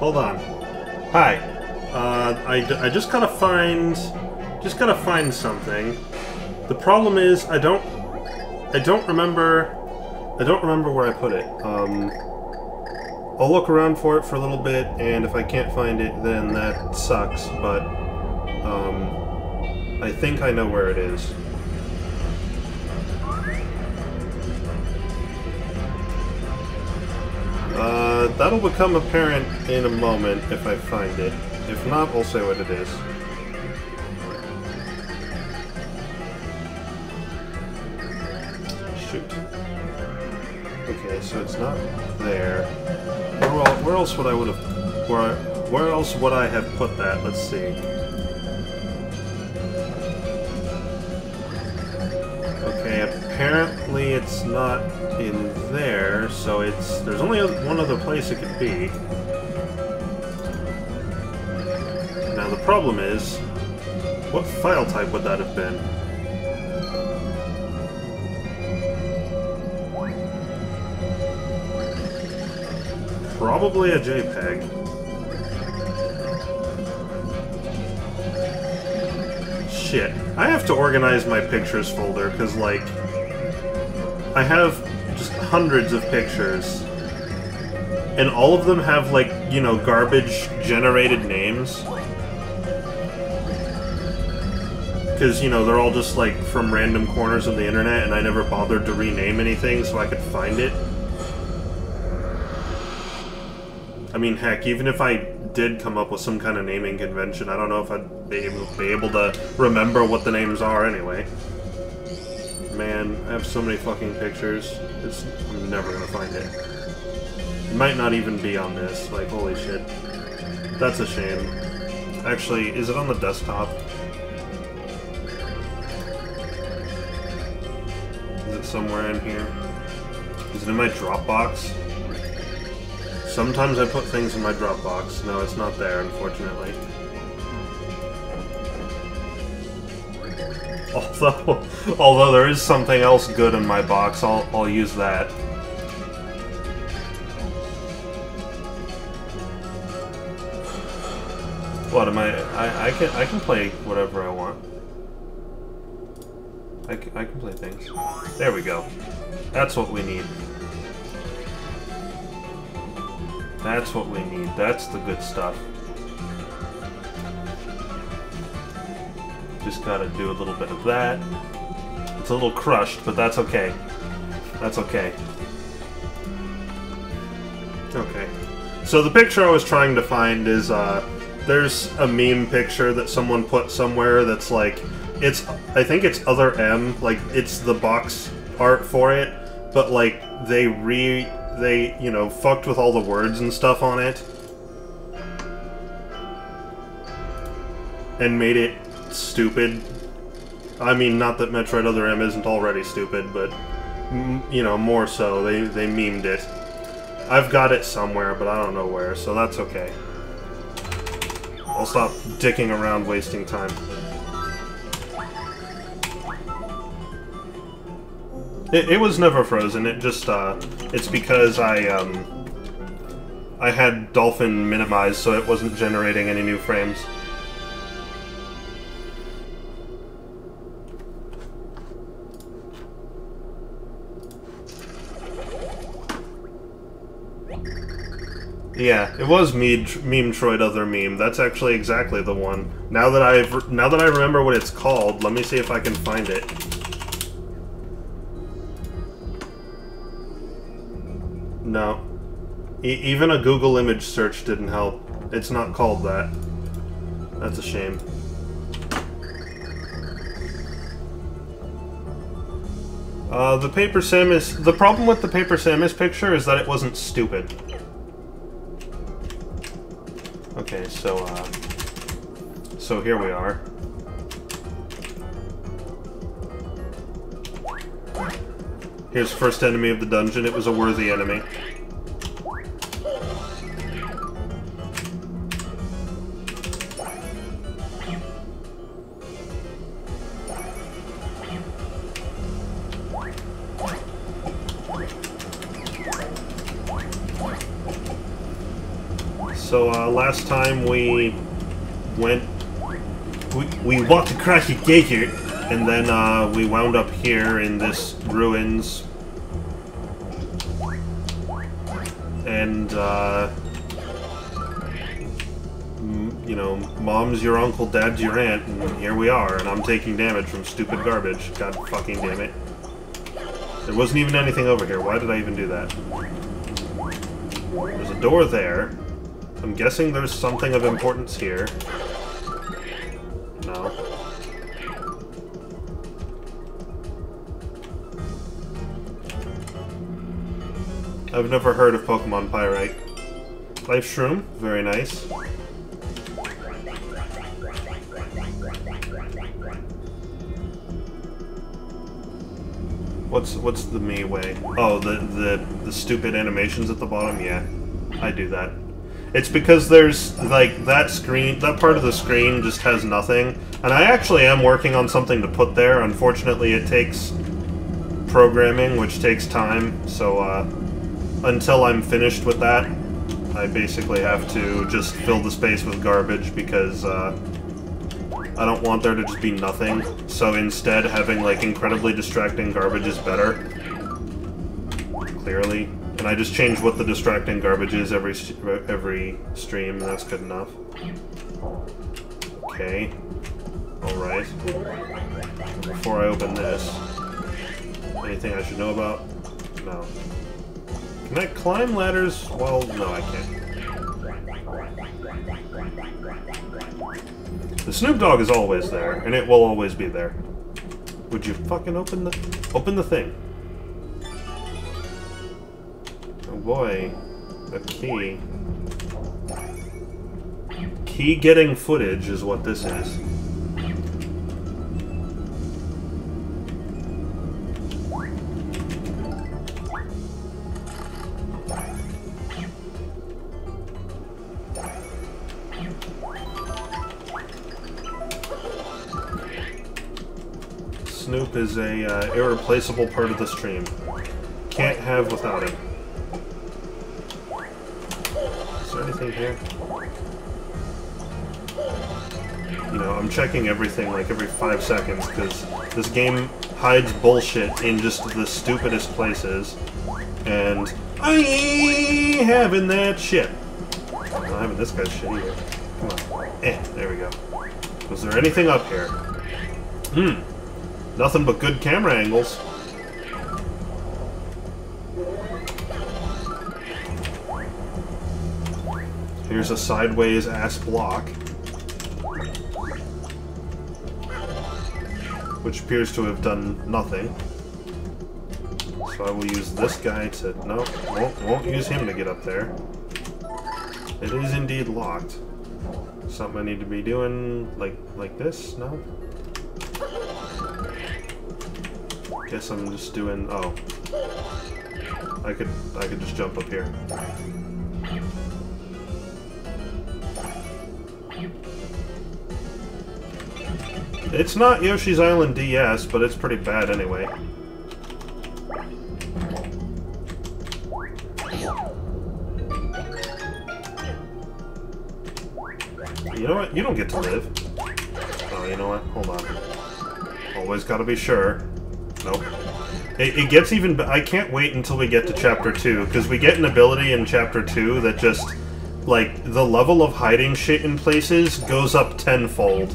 hold on. Hi. I just gotta find something. The problem is I don't remember where I put it. I'll look around for it for a little bit, and if I can't find it, then that sucks, but I think I know where it is. That'll become apparent in a moment if I find it. If not, I'll say what it is. Shoot. Okay, so it's not there. Where else would I would have... Where else would I have put that? Let's see. Okay, apparently it's not in there, so there's only one other place it could be. Now the problem is, what file type would that have been? Probably a JPEG. Shit. I have to organize my pictures folder, because, like, I have just hundreds of pictures, and all of them have, like, you know, garbage-generated names. Because, you know, they're all just, like, from random corners of the internet, and I never bothered to rename anything so I could find it. I mean, heck, even if I did come up with some kind of naming convention, I don't know if I'd be able to remember what the names are anyway. Man, I have so many fucking pictures. I'm never gonna find it. It might not even be on this. Like, holy shit. That's a shame. Actually, is it on the desktop? Is it somewhere in here? Is it in my Dropbox? Sometimes I put things in my Dropbox. No, it's not there, unfortunately. Although there is something else good in my box, I'll use that. What am I can play whatever I want. I can play things. There we go. That's what we need. That's what we need. That's the good stuff. Just gotta do a little bit of that. It's a little crushed, but that's okay. That's okay. Okay. So the picture I was trying to find is, there's a meme picture that someone put somewhere that's like, I think it's Other M, like, it's the box art for it, but, like, they, you know, fucked with all the words and stuff on it. And made it stupid. I mean, not that Metroid Other M isn't already stupid, but, you know, more so. They memed it. I've got it somewhere, but I don't know where, so that's okay. I'll stop dicking around wasting time. It was never frozen, it just, it's because I had Dolphin minimized so it wasn't generating any new frames. Yeah, it was Meme-Troid Other Meme. That's actually exactly the one. Now that I remember what it's called, let me see if I can find it. No. Even a Google image search didn't help. It's not called that. That's a shame. The problem with the Paper Samus picture is that it wasn't stupid. Okay, so here we are. Here's the first enemy of the dungeon. It was a worthy enemy. So, last time we went... We walked across the desert, and then, we wound up here in this ruins. And, you know, mom's your uncle, dad's your aunt, and here we are, and I'm taking damage from stupid garbage. God fucking damn it. There wasn't even anything over here. Why did I even do that? There's a door there. I'm guessing there's something of importance here. No. I've never heard of Pokemon Pyrite. Life Shroom, very nice. What's the me way? Oh, the stupid animations at the bottom? Yeah, I do that. It's because there's, like, that screen, that part of the screen just has nothing. And I actually am working on something to put there. Unfortunately, it takes programming, which takes time, so, until I'm finished with that, I basically have to just fill the space with garbage because, I don't want there to just be nothing. So instead, having, like, incredibly distracting garbage is better. Clearly. And I just change what the distracting garbage is every stream, and that's good enough. Okay. Alright. Before I open this, anything I should know about? No. Can I climb ladders? Well, no, I can't. The Snoop Dogg is always there, and it will always be there. Would you fucking open the thing? Oh boy, a key. Key getting footage is what this is. Snoop is a irreplaceable part of the stream. Can't have without him. Is there anything here? You know, I'm checking everything like every 5 seconds because this game hides bullshit in just the stupidest places. And I ain't having that shit. I'm not having this guy's shit either. Come on. There we go. Was there anything up here? Nothing but good camera angles. Here's a sideways ass block. Which appears to have done nothing. So I will use this guy to... No, won't use him to get up there. It is indeed locked. Something I need to be doing like this? No? Guess I'm just doing... Oh. I could just jump up here. It's not Yoshi's Island DS, but it's pretty bad anyway. You know what? You don't get to live. Oh, you know what? Hold on. Always gotta be sure. Nope. It gets even... I can't wait until we get to Chapter 2, because we get an ability in Chapter 2 that just... Like, the level of hiding shit in places goes up tenfold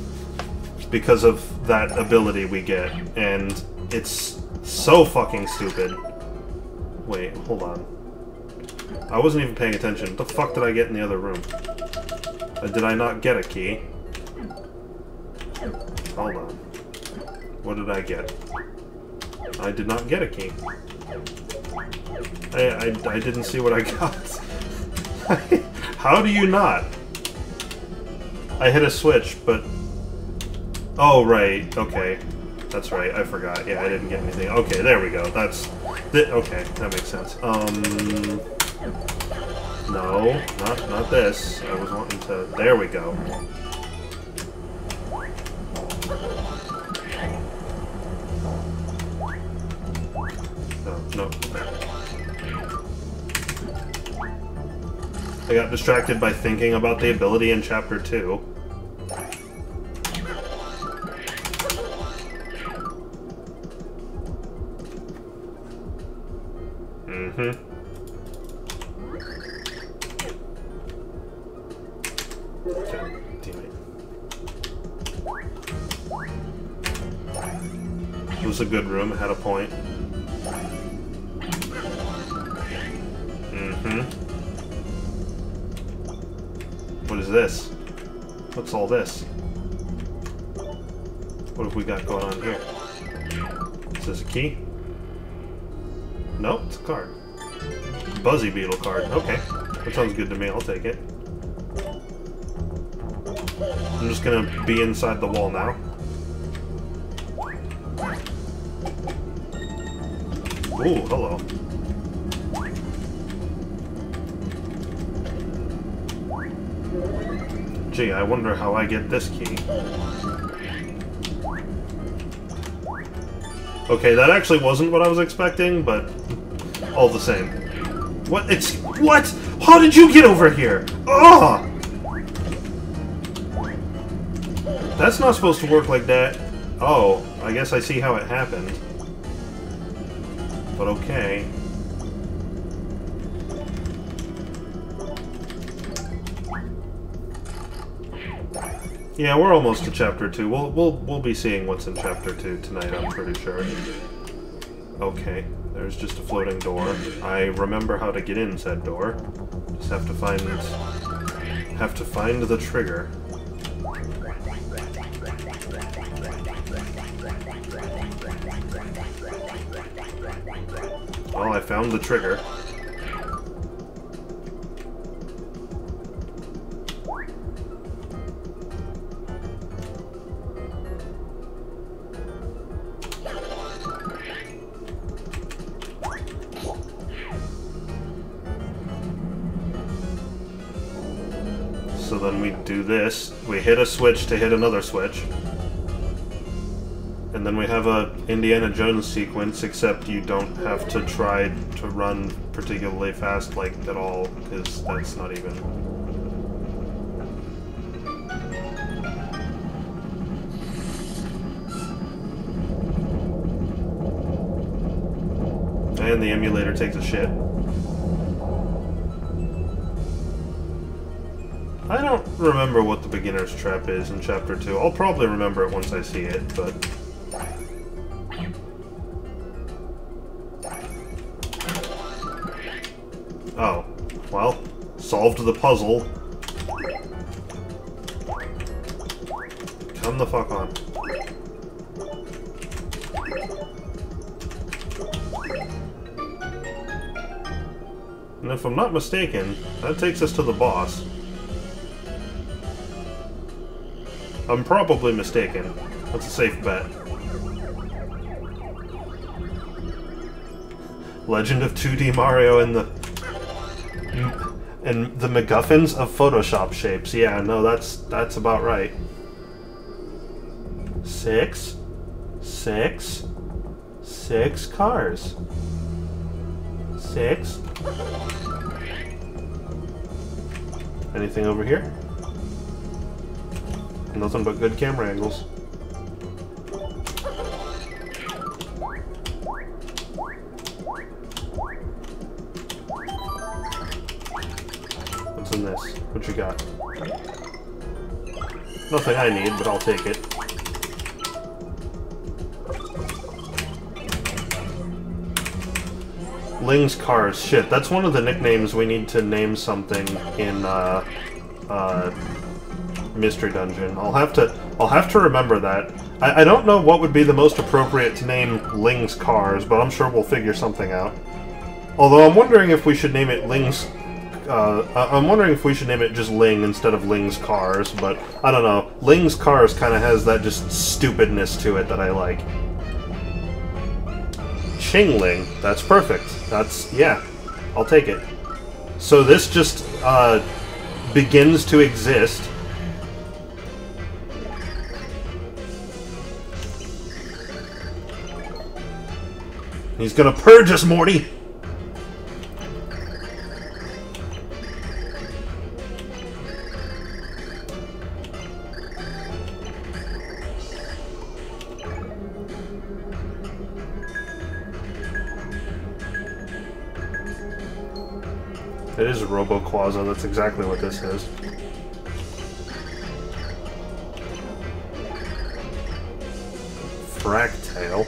because of that ability we get, and it's so fucking stupid. Wait, hold on. I wasn't even paying attention. What the fuck did I get in the other room? Did I not get a key? Hold on. What did I get? I did not get a key. I didn't see what I got. How do you not? I hit a switch, but... Oh, right. Okay. That's right. I forgot. Yeah, I didn't get anything. Okay, there we go. That's... Okay, that makes sense. No, not this. I was wanting to... There we go. No. I got distracted by thinking about the ability in Chapter 2. Mm-hmm. God damn it. It was a good room, it had a point. Mm-hmm. What is this? What's all this? What have we got going on here? Is this a key? Nope, it's a card. Buzzy Beetle card. Okay. That sounds good to me. I'll take it. I'm just gonna be inside the wall now. Ooh, hello. Gee, I wonder how I get this key. Okay, that actually wasn't what I was expecting, but all the same. What? It's... What? How did you get over here? Ugh! That's not supposed to work like that. Oh, I guess I see how it happened. But okay. Yeah, we're almost to Chapter 2. We'll be seeing what's in Chapter 2 tonight, I'm pretty sure. Okay, there's just a floating door. I remember how to get in said door. Just have to find the trigger. Well, I found the trigger. So then we do this. We hit a switch to hit another switch. And then we have a Indiana Jones sequence, except you don't have to try to run particularly fast, like, at all, because that's not even... And the emulator takes a shit. I don't remember what the beginner's trap is in Chapter 2. I'll probably remember it once I see it, but... Oh. Well, solved the puzzle. Come the fuck on. And if I'm not mistaken, that takes us to the boss. I'm probably mistaken. That's a safe bet. Legend of 2D Mario and the MacGuffins of Photoshop shapes. Yeah, no, that's about right. 6 cars. 6. Anything over here? Nothing but good camera angles. What's in this? What you got? Nothing I need, but I'll take it. Ling's Cars. Shit, that's one of the nicknames we need to name something in, Mystery Dungeon. I'll have to remember that. I don't know what would be the most appropriate to name Ling's Cars, but I'm sure we'll figure something out. Although I'm wondering if we should name it Ling's... I'm wondering if we should name it just Ling instead of Ling's Cars, but I don't know. Ling's Cars kind of has that just stupidness to it that I like. Chingling. That's perfect. That's... yeah. I'll take it. So this just, begins to exist. He's gonna purge us, Morty! It is Roboquaza, that's exactly what this is. Fractale.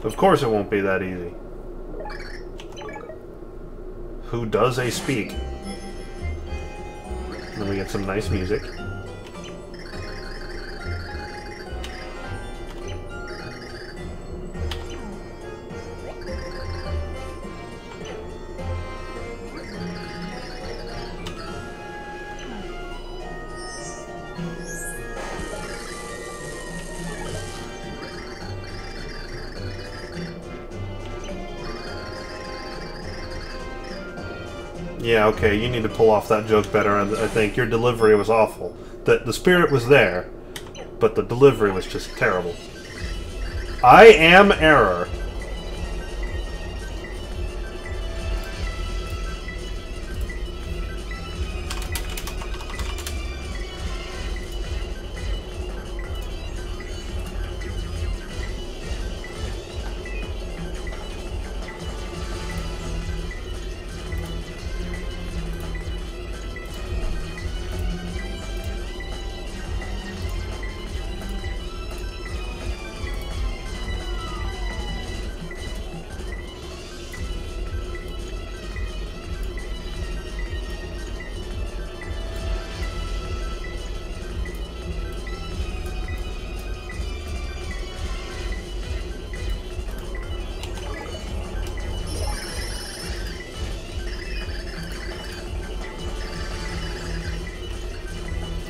Of course it won't be that easy. Who does a speak? Then we get some nice music. Yeah, okay, you need to pull off that joke better, I think. Your delivery was awful. The spirit was there, but the delivery was just terrible. I am error.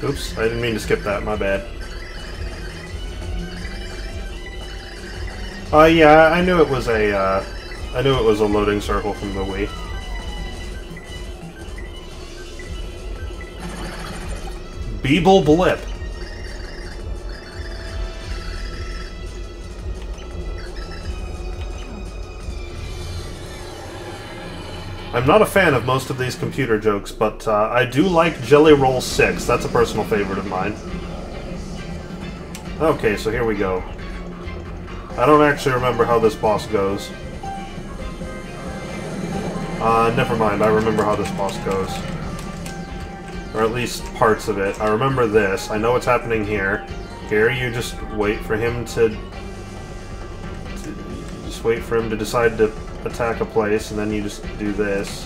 Oops, I didn't mean to skip that, my bad. Yeah, I knew it was a loading circle from the Wii. Beeble Blip. I'm not a fan of most of these computer jokes, but I do like Jelly Roll 6. That's a personal favorite of mine. Okay, so here we go. I don't actually remember how this boss goes. Never mind, I remember how this boss goes. Or at least parts of it. I remember this. I know what's happening here. Here, you just wait for him to decide to attack a place, and then you just do this,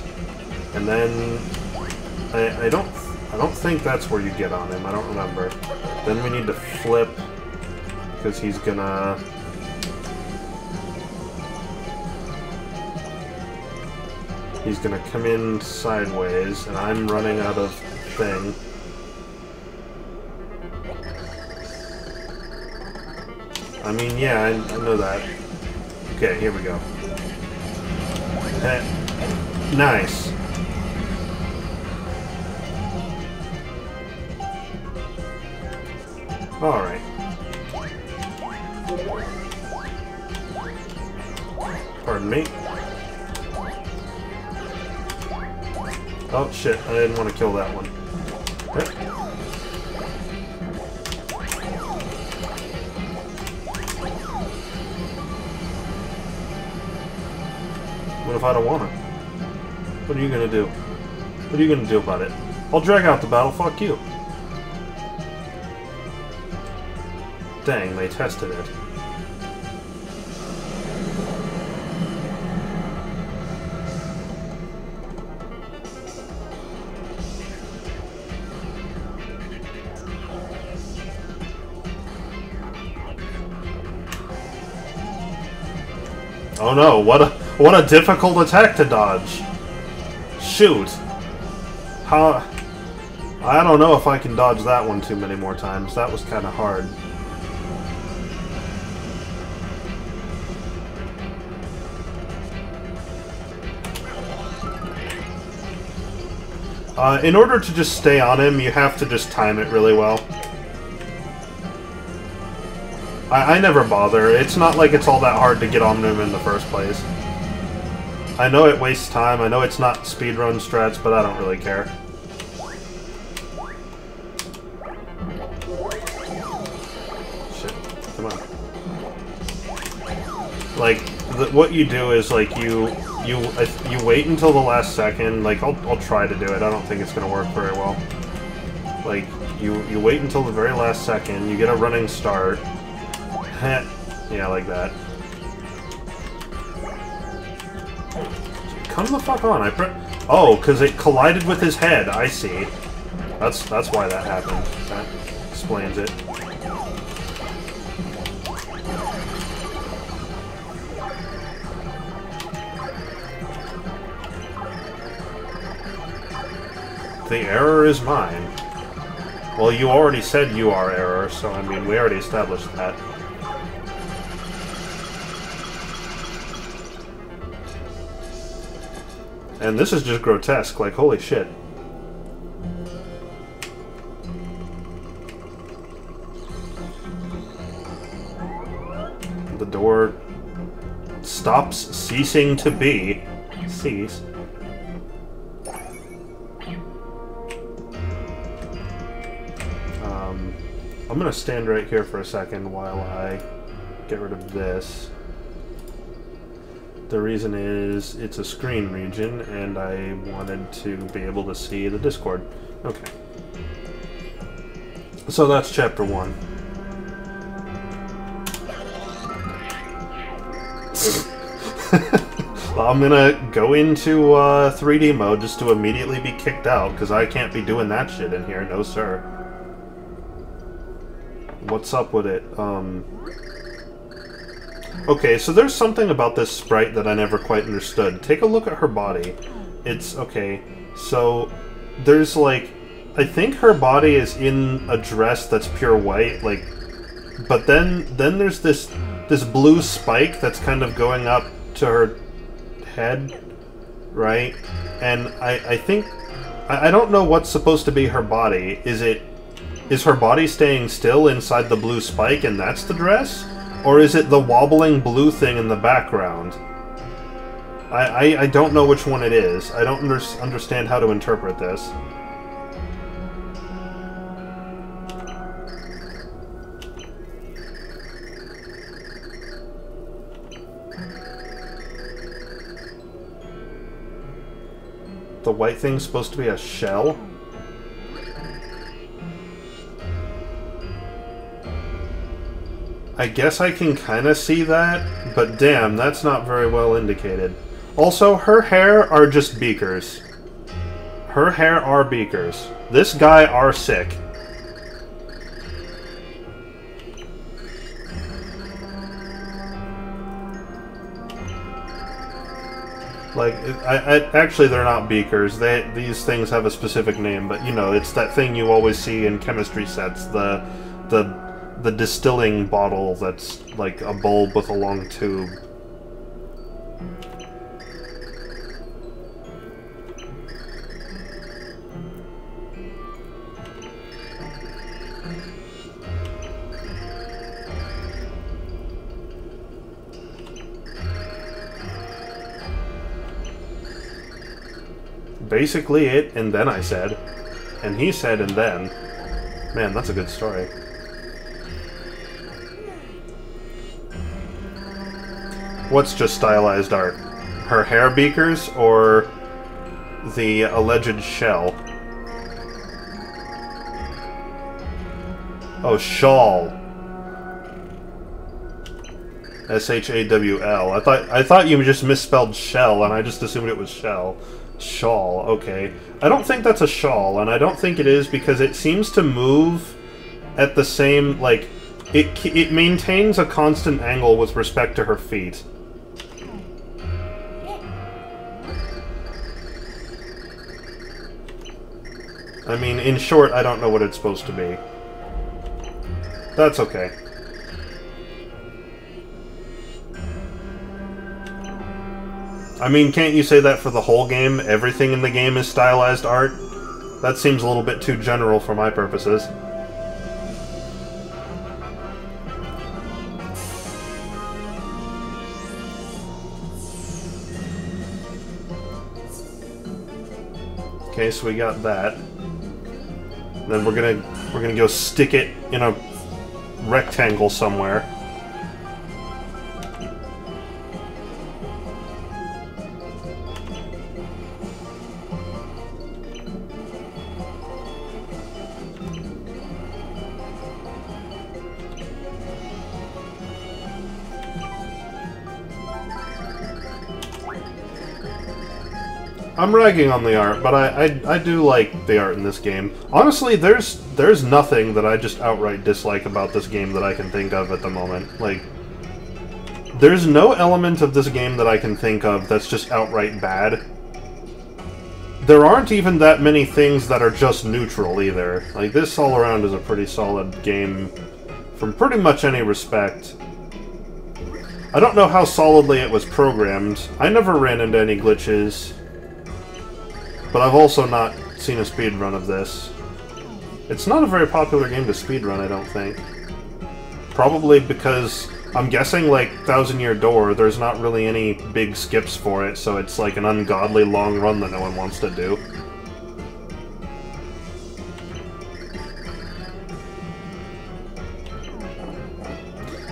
and then I don't think that's where you get on him. I don't remember. Then we need to flip because he's gonna come in sideways, and I'm running out of thing. I mean, yeah, I know that. Okay, here we go. Nice. Alright. Pardon me. Oh shit, I didn't want to kill that one. What if I don't want to? What are you gonna do? What are you gonna do about it? I'll drag out the battle, fuck you. Dang, they tested it. Oh no, what a difficult attack to dodge. Shoot. How... I don't know if I can dodge that one too many more times. That was kind of hard. In order to just stay on him, you have to just time it really well. I never bother. It's not like it's all that hard to get on him in the first place. I know it wastes time, I know it's not speedrun strats, but I don't really care. Like, what you do is, like, you wait until the last second. Like, I'll try to do it. I don't think it's gonna work very well. Like, you wait until the very last second, you get a running start. Yeah, like that. Come the fuck on, oh, because it collided with his head, I see. That's why that happened. That explains it. The error is mine. Well, you already said you are error, so I mean, we already established that. And this is just grotesque, like, holy shit. The door stops ceasing to be. Cease. I'm gonna stand right here for a second while I get rid of this. The reason is it's a screen region, and I wanted to be able to see the Discord. Okay. So that's chapter 1. I'm gonna go into 3D mode just to immediately be kicked out, because I can't be doing that shit in here, no sir. What's up with it? Okay, so there's something about this sprite that I never quite understood. Take a look at her body. It's, okay, so there's like, I think her body is in a dress that's pure white, like, but then there's this blue spike that's kind of going up to her head, right? And I think, I don't know what's supposed to be her body. Is her body staying still inside the blue spike and that's the dress? Or is it the wobbling blue thing in the background? I don't know which one it is. I don't understand how to interpret this. The white thing's supposed to be a shell? I guess I can kind of see that, but damn, that's not very well indicated. Also, her hair are just beakers. Her hair are beakers. This guy are sick. Like, actually they're not beakers. These things have a specific name, but you know, it's that thing you always see in chemistry sets, the distilling bottle that's like a bulb with a long tube. Basically it, and then I said. And he said, and then. Man, that's a good story. What's just stylized art? Her hair beakers, or the alleged shell? Oh, shawl. S-H-A-W-L. I thought you just misspelled shell, and I just assumed it was shell. Shawl, okay. I don't think that's a shawl, and I don't think it is because it seems to move at the same, like, it maintains a constant angle with respect to her feet. I mean, in short, I don't know what it's supposed to be. That's okay. I mean, can't you say that for the whole game? Everything in the game is stylized art? That seems a little bit too general for my purposes. Okay, so we got that. Then we're gonna go stick it in a rectangle somewhere. I'm ragging on the art, but I do like the art in this game. Honestly, there's nothing that I just outright dislike about this game that I can think of at the moment. Like, there's no element of this game that I can think of that's just outright bad. There aren't even that many things that are just neutral, either. Like, this all around is a pretty solid game from pretty much any respect. I don't know how solidly it was programmed. I never ran into any glitches. But I've also not seen a speedrun of this. It's not a very popular game to speedrun, I don't think. Probably because, I'm guessing, like, Thousand Year Door, there's not really any big skips for it, so it's like an ungodly long run that no one wants to do.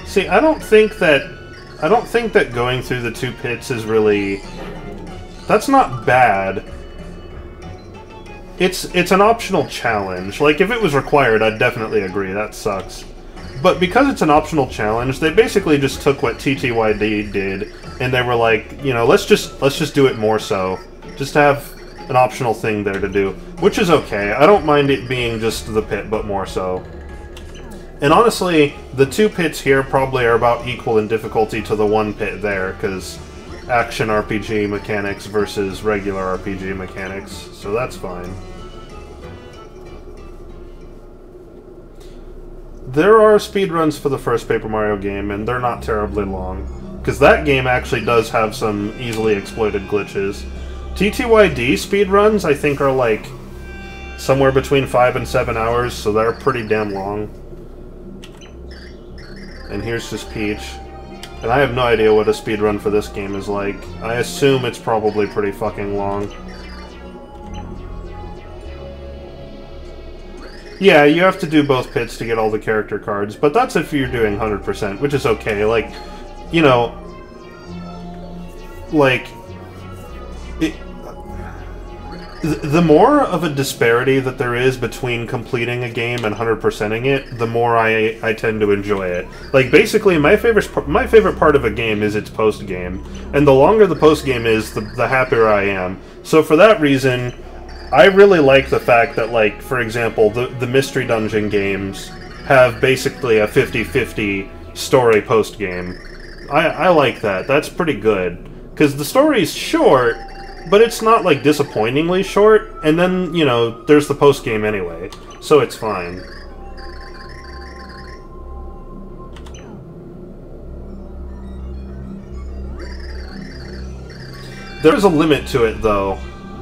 See, I don't think that going through the 2 pits is really... That's not bad. It's an optional challenge. Like, if it was required, I'd definitely agree. That sucks. But because it's an optional challenge, they basically just took what TTYD did, and they were like, you know, let's just do it more so. Just have an optional thing there to do. Which is okay. I don't mind it being just the pit, but more so. And honestly, the 2 pits here probably are about equal in difficulty to the 1 pit there, because action RPG mechanics versus regular RPG mechanics, so that's fine. There are speedruns for the first Paper Mario game, and they're not terribly long, because that game actually does have some easily exploited glitches. TTYD speedruns, I think, are like somewhere between 5 and 7 hours, so they're pretty damn long. And here's just Peach. And I have no idea what a speedrun for this game is like. I assume it's probably pretty fucking long. Yeah, you have to do both pits to get all the character cards, but that's if you're doing 100%, which is okay. Like, you know... Like... The more of a disparity that there is between completing a game and 100%ing it, the more I tend to enjoy it. Like, basically, my favorite part of a game is its post-game. And the longer the post-game is, the happier I am. So for that reason, I really like the fact that, like, for example, the Mystery Dungeon games have basically a 50-50 story post-game. I like that. That's pretty good. Because the story's short, but it's not, like, disappointingly short, and then, you know, there's the post-game anyway, so it's fine. There's a limit to it, though.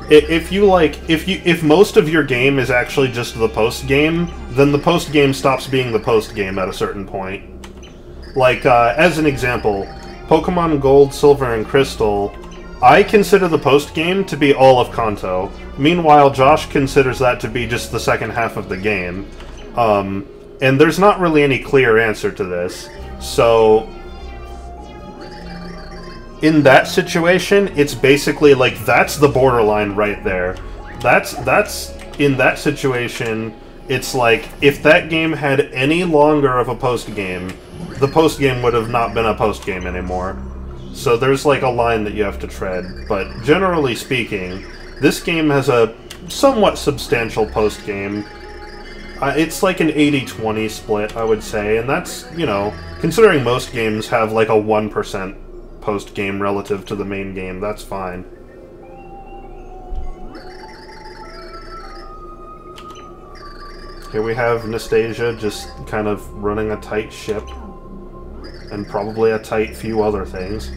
If most of your game is actually just the post-game, then the post-game stops being the post-game at a certain point. Like, as an example, Pokemon Gold, Silver, and Crystal... I consider the post-game to be all of Kanto. Meanwhile, Josh considers that to be just the second half of the game. And there's not really any clear answer to this. So, in that situation, it's basically like, that's the borderline right there. In that situation, it's like, if that game had any longer of a post-game, the post-game would have not been a post-game anymore. So there's like a line that you have to tread, but generally speaking, this game has a somewhat substantial post-game. It's like an 80-20 split, I would say, and that's, you know, considering most games have like a 1% post-game relative to the main game, that's fine. Here we have Nastasia just kind of running a tight ship. And probably a tight few other things.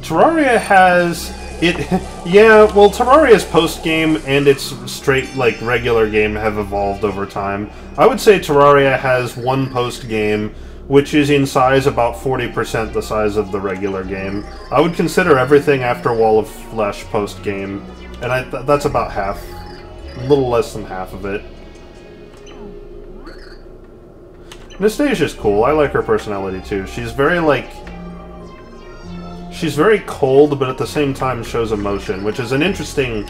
Terraria has... Yeah, well, Terraria's post-game and its straight, like, regular game have evolved over time. I would say Terraria has one post-game, which is in size about 40% the size of the regular game. I would consider everything after Wall of Flesh post-game, and that's about half. A little less than half of it. Nastasia's cool. I like her personality, too. She's very, like... She's very cold, but at the same time shows emotion, which is an interesting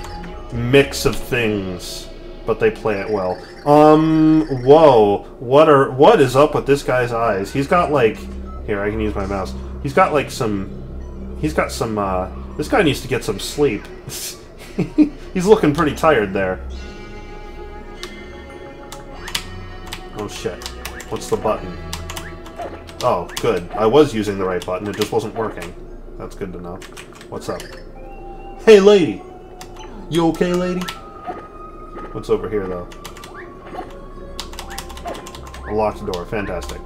mix of things, but they play it well. Whoa. What is up with this guy's eyes? He's got, like... Here, I can use my mouse. He's got, like, some... He's got some, This guy needs to get some sleep. He's looking pretty tired there. Oh shit. What's the button? Oh, good. I was using the right button, it just wasn't working. That's good to know. What's up? Hey, lady! You okay, lady? What's over here, though? A locked door. Fantastic.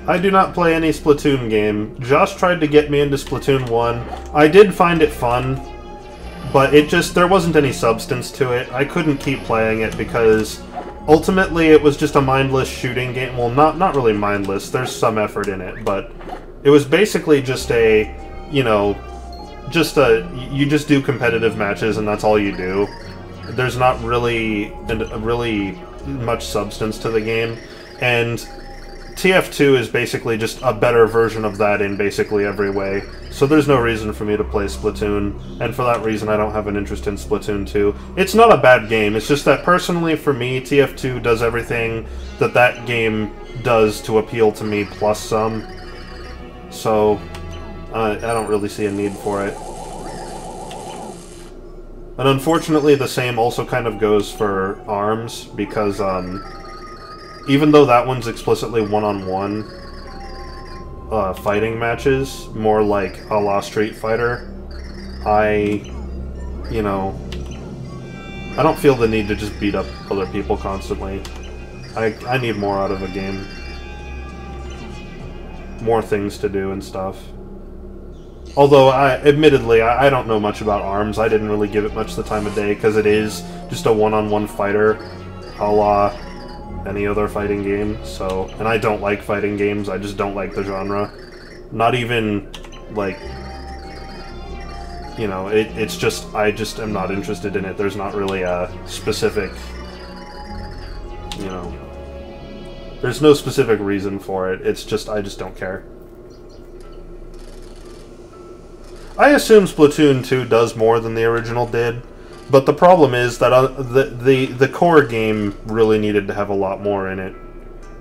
I do not play any Splatoon game. Josh tried to get me into Splatoon 1. I did find it fun, but it just, there wasn't any substance to it. I couldn't keep playing it because ultimately it was just a mindless shooting game. Well, not really mindless. There's some effort in it, but it was basically just a, you know, you just do competitive matches and that's all you do. There's not really much substance to the game, and TF2 is basically just a better version of that in basically every way, so there's no reason for me to play Splatoon, and for that reason I don't have an interest in Splatoon 2. It's not a bad game, it's just that personally for me, TF2 does everything that that game does to appeal to me plus some, so I don't really see a need for it. And unfortunately the same also kind of goes for ARMS, because even though that one's explicitly one-on-one fighting matches, more like a la Street Fighter, I don't feel the need to just beat up other people constantly. I need more out of a game. More things to do and stuff. Although, admittedly, I don't know much about ARMS. I didn't really give it much the time of day, because it is just a one-on-one fighter, a la any other fighting game, so... And I don't like fighting games, I just don't like the genre. Not even, like... You know, it's just... I just am not interested in it. There's not really a specific... You know... There's no specific reason for it, it's just... I just don't care. I assume Splatoon 2 does more than the original did, but the problem is that the core game really needed to have a lot more in it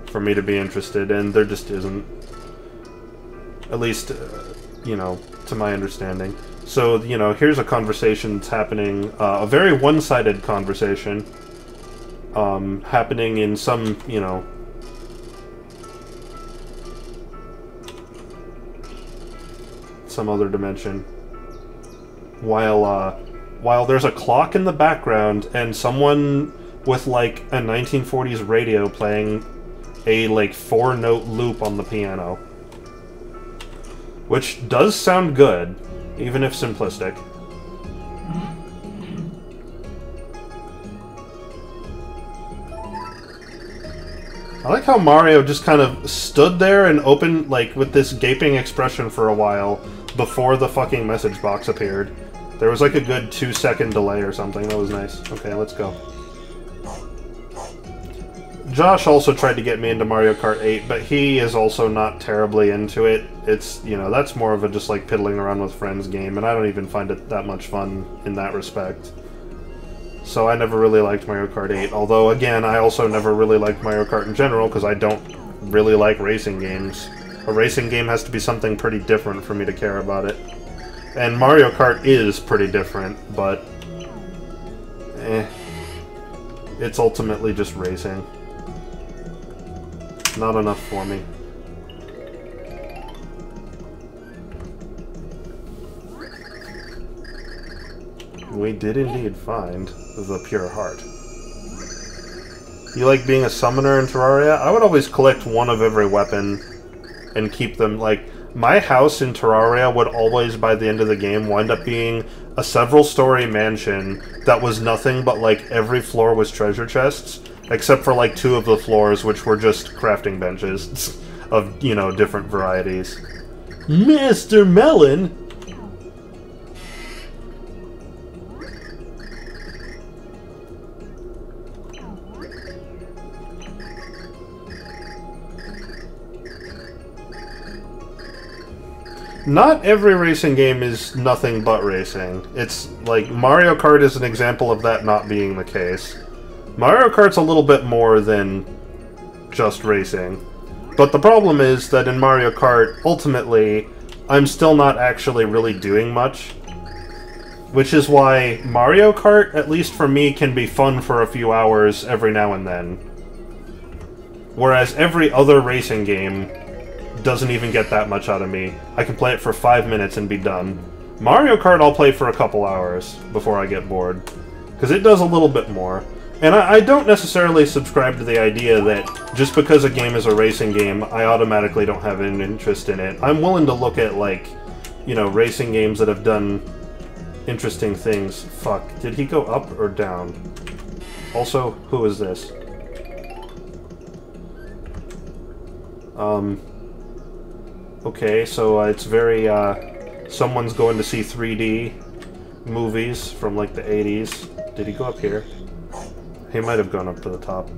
for me to be interested, and there just isn't. At least, you know, to my understanding. So, you know, here's a conversation that's happening, a very one-sided conversation, happening in some, you know... some other dimension. While there's a clock in the background and someone with, like, a 1940s radio playing a, like, 4-note loop on the piano. Which does sound good, even if simplistic. I like how Mario just kind of stood there and opened, like, with this gaping expression for a while before the fucking message box appeared. There was like a good 2-second delay or something. That was nice. Okay, let's go. Josh also tried to get me into Mario Kart 8, but he is also not terribly into it. It's, you know, that's more of a just like piddling around with friends game, and I don't even find it that much fun in that respect. So I never really liked Mario Kart 8, although again, I also never really liked Mario Kart in general because I don't really like racing games. A racing game has to be something pretty different for me to care about it. And Mario Kart is pretty different, but... It's ultimately just racing. Not enough for me. We did indeed find the Pure Heart. You like being a summoner in Terraria? I would always collect one of every weapon and keep them, like... My house in Terraria would always, by the end of the game, wind up being a several-story mansion that was nothing but, like, every floor was treasure chests, except for, like, 2 of the floors, which were just crafting benches of, you know, different varieties. Mr. Melon! not every racing game is nothing but racing. It's like Mario Kart is an example of that not being the case. Mario Kart's a little bit more than just racing. But the problem is that in Mario Kart, ultimately, I'm still not actually really doing much. Which is why Mario Kart, at least for me, can be fun for a few hours every now and then. Whereas every other racing game doesn't even get that much out of me. I can play it for 5 minutes and be done. Mario Kart I'll play for a couple hours before I get bored. Because it does a little bit more. And I don't necessarily subscribe to the idea that just because a game is a racing game, I automatically don't have an interest in it. I'm willing to look at, like, you know, racing games that have done interesting things. Fuck, did he go up or down? Also, who is this? Okay, so it's very, someone's going to see 3D movies from, like, the 80s. Did he go up here? He might have gone up to the top.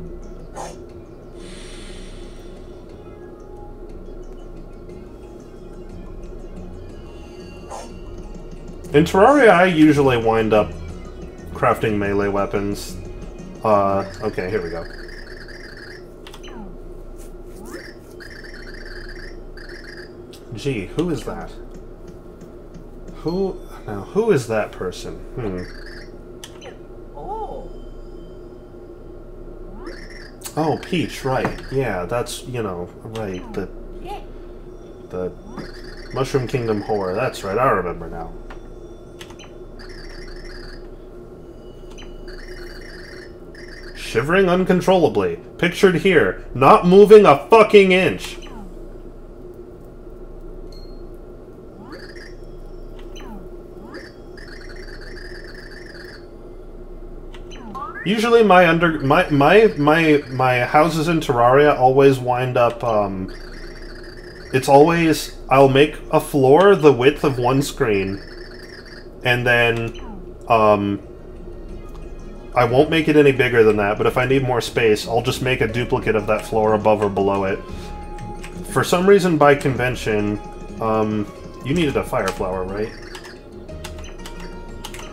In Terraria, I usually wind up crafting melee weapons. Okay, here we go. Gee, who is that? Who is that person? Oh, Peach, right. Yeah, that's, you know, right, the Mushroom Kingdom whore. That's right, I remember now. Shivering uncontrollably. Pictured here. Not moving a fucking inch. Usually my houses in Terraria always wind up, it's always, I'll make a floor the width of one screen, and then, I won't make it any bigger than that, but if I need more space, I'll just make a duplicate of that floor above or below it. For some reason, by convention, you needed a fire flower, right?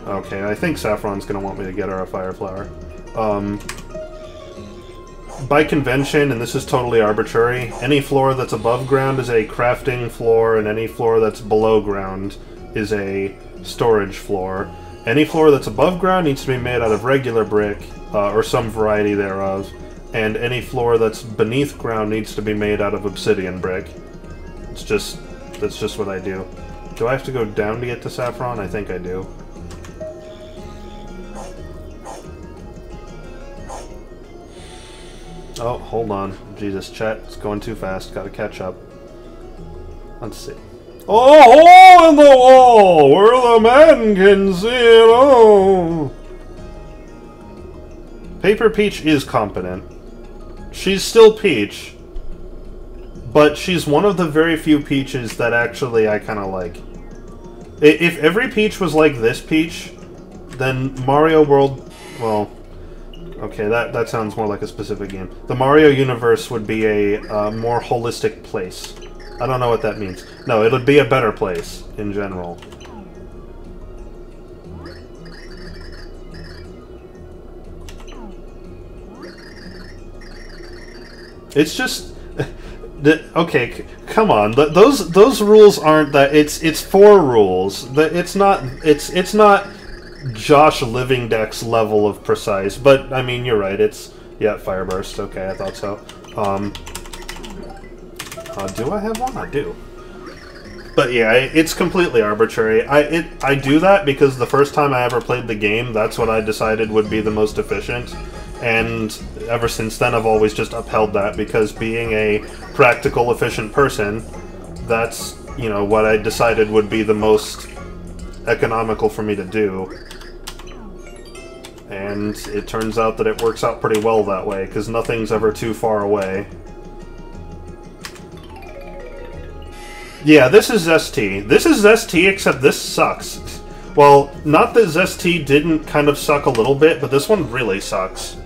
Okay, I think Saffron's gonna want me to get her a fire flower. By convention, and this is totally arbitrary, any floor that's above ground is a crafting floor, and any floor that's below ground is a storage floor. Any floor that's above ground needs to be made out of regular brick, or some variety thereof, and any floor that's beneath ground needs to be made out of obsidian brick. That's just what I do. Do I have to go down to get to Saffron? I think I do. Oh, hold on. Jesus, chat, it's going too fast. Gotta catch up. Let's see. Oh, a hole in the wall where the man can see it all. Paper Peach is competent. She's still Peach, but she's one of the very few Peaches that actually I kind of like. If every Peach was like this Peach, then Mario World, well, okay, that sounds more like a specific game. The Mario universe would be a more holistic place. I don't know what that means. No, it would be a better place, in general. It's just... okay, come on. Those rules aren't that... It's 4 rules. It's not Josh Livingdeck's level of precise, but, I mean, you're right, it's... Yeah, Fire Burst, okay, I thought so. Do I have one? I do. But yeah, it's completely arbitrary. I do that because the first time I ever played the game, that's what I decided would be the most efficient. And ever since then, I've always just upheld that, because being a practical, efficient person, that's, you know, what I decided would be the most economical for me to do. And it turns out that it works out pretty well that way, because nothing's ever too far away. Yeah, this is ZST. This is ZST, except this sucks. Well, not that ZST didn't kind of suck a little bit, but this one really sucks.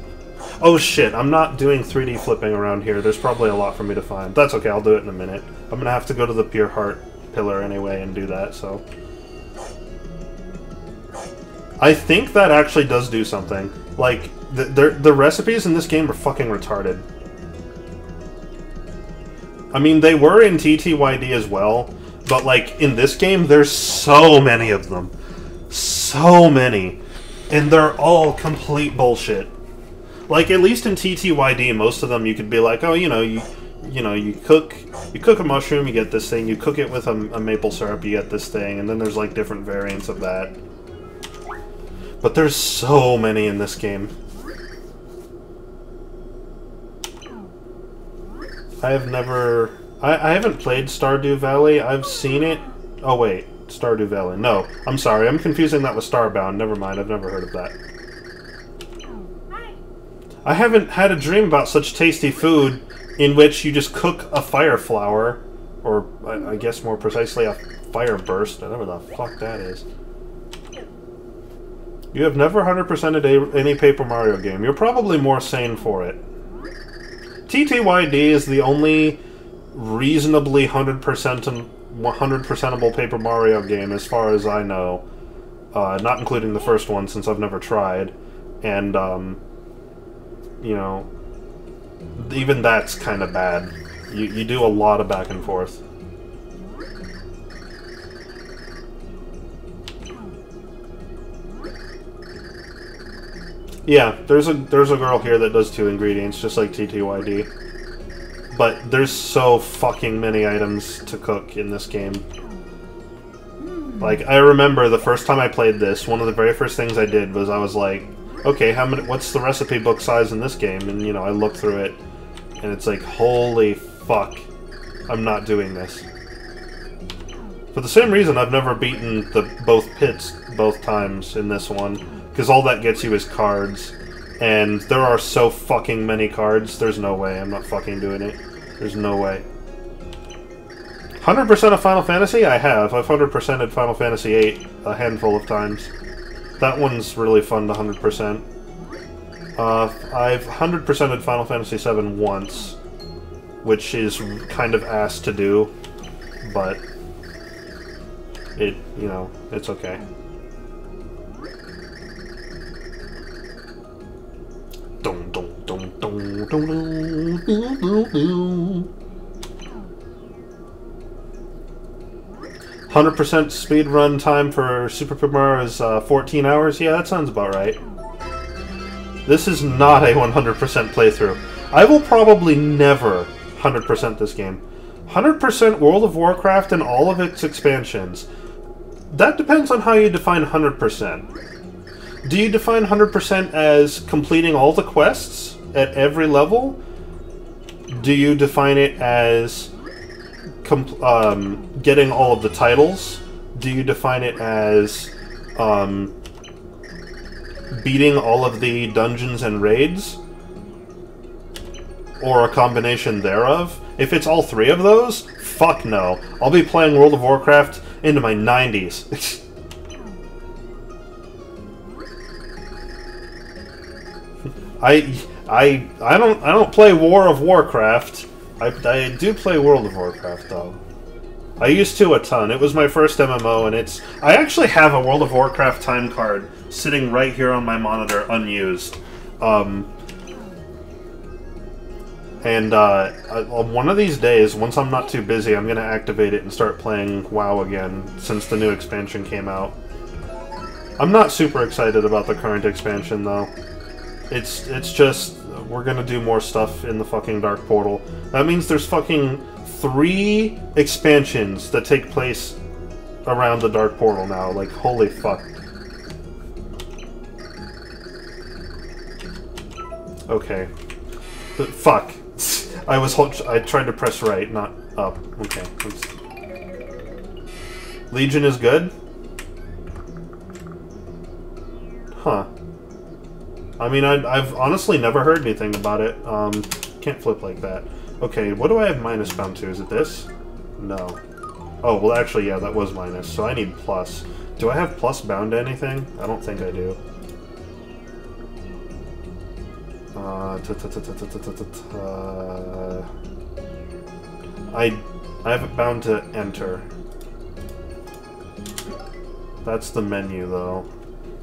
Oh shit, I'm not doing 3D flipping around here. There's probably a lot for me to find. That's okay, I'll do it in a minute. I'm gonna have to go to the Pure Heart pillar anyway and do that, so... I think that actually does do something. Like, the recipes in this game are fucking retarded. I mean, they were in TTYD as well, but, like, in this game, there's so many of them. So many. And they're all complete bullshit. Like, at least in TTYD, most of them you could be like, oh, you know, you cook a mushroom, you get this thing, you cook it with a maple syrup, you get this thing, and then there's, like, different variants of that. But there's so many in this game. I haven't played Stardew Valley. I've seen it. Oh wait, Stardew Valley. No, I'm sorry. I'm confusing that with Starbound. Never mind. I've never heard of that. I haven't had a dream about such tasty food in which you just cook a fire flower, or I guess more precisely a fire burst, whatever the fuck that is. You have never 100%ed any Paper Mario game. You're probably more sane for it. TTYD is the only reasonably 100%able Paper Mario game, as far as I know. Not including the first one, since I've never tried. And, you know, even that's kind of bad. You do a lot of back and forth. Yeah, there's a girl here that does 2 ingredients, just like TTYD. But there's so fucking many items to cook in this game. Like, I remember the first time I played this, one of the very first things I did was I was like, okay, what's the recipe book size in this game? And, you know, I looked through it, and it's like, holy fuck, I'm not doing this. For the same reason, I've never beaten both pits both times in this one. Because all that gets you is cards. And there are so fucking many cards, there's no way. I'm not fucking doing it. There's no way. 100% of Final Fantasy? I have. I've 100%ed Final Fantasy VIII a handful of times. That one's really fun to 100%. I've 100%ed Final Fantasy VII once. Which is kind of ass to do. But... you know, it's okay. 100% speed run time for Super Paper Mario is 14 hours? Yeah, that sounds about right. This is not a 100% playthrough. I will probably never 100% this game. 100% World of Warcraft and all of its expansions. That depends on how you define 100%. Do you define 100% as completing all the quests at every level? Do you define it as getting all of the titles? Do you define it as beating all of the dungeons and raids? Or a combination thereof? If it's all 3 of those, fuck no. I'll be playing World of Warcraft into my 90s. I don't play War of Warcraft. I do play World of Warcraft though. I used to a ton. It was my first MMO, and I actually have a World of Warcraft time card sitting right here on my monitor, unused. One of these days, once I'm not too busy, I'm gonna activate it and start playing WoW again, since the new expansion came out. I'm not super excited about the current expansion though. It's just, we're gonna do more stuff in the fucking Dark Portal. That means there's fucking 3 expansions that take place around the Dark Portal now. Like, holy fuck. Okay. Fuck. I tried to press right, not up. Okay. Legion is good? Huh. I mean, I've honestly never heard anything about it. Can't flip like that. Okay, what do I have minus bound to? Is it this? No. Oh, well actually, yeah, that was minus, so I need plus. Do I have plus bound to anything? I don't think I do. I have it bound to enter. That's the menu, though,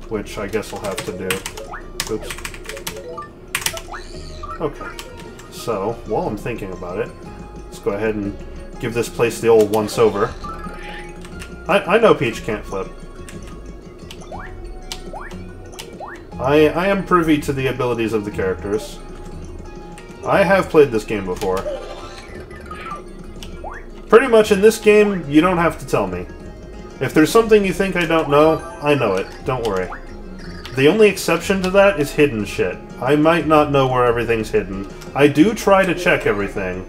which I guess I'll have to do. Oops. Okay. So, while I'm thinking about it, let's go ahead and give this place the old once-over. I know Peach can't flip. I am privy to the abilities of the characters. I have played this game before. Pretty much in this game, you don't have to tell me. If there's something you think I don't know, I know it. Don't worry. The only exception to that is hidden shit. I might not know where everything's hidden. I do try to check everything.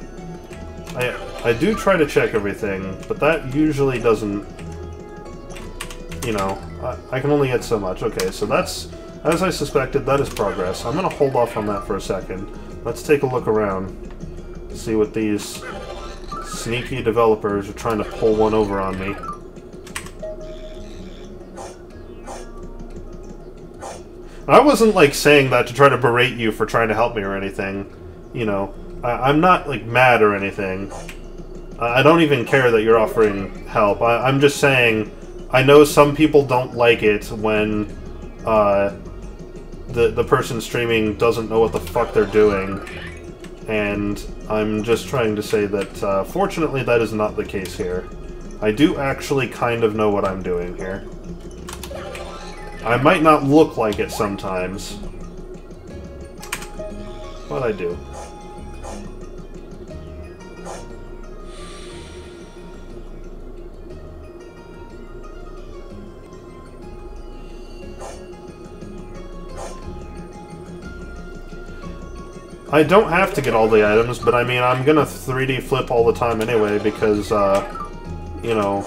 I do try to check everything, but that usually doesn't... You know, I can only get so much. Okay, so that's... As I suspected, that is progress. I'm gonna hold off on that for a second. Let's take a look around. See what these sneaky developers are trying to pull one over on me. I wasn't, like, saying that to try to berate you for trying to help me or anything. You know, I'm not, like, mad or anything. I don't even care that you're offering help. I'm just saying, I know some people don't like it when, the person streaming doesn't know what the fuck they're doing. And I'm just trying to say that, fortunately, that is not the case here. I do actually kind of know what I'm doing here. I might not look like it sometimes, but I do. I don't have to get all the items, but I mean, I'm gonna 3D flip all the time anyway, because, you know,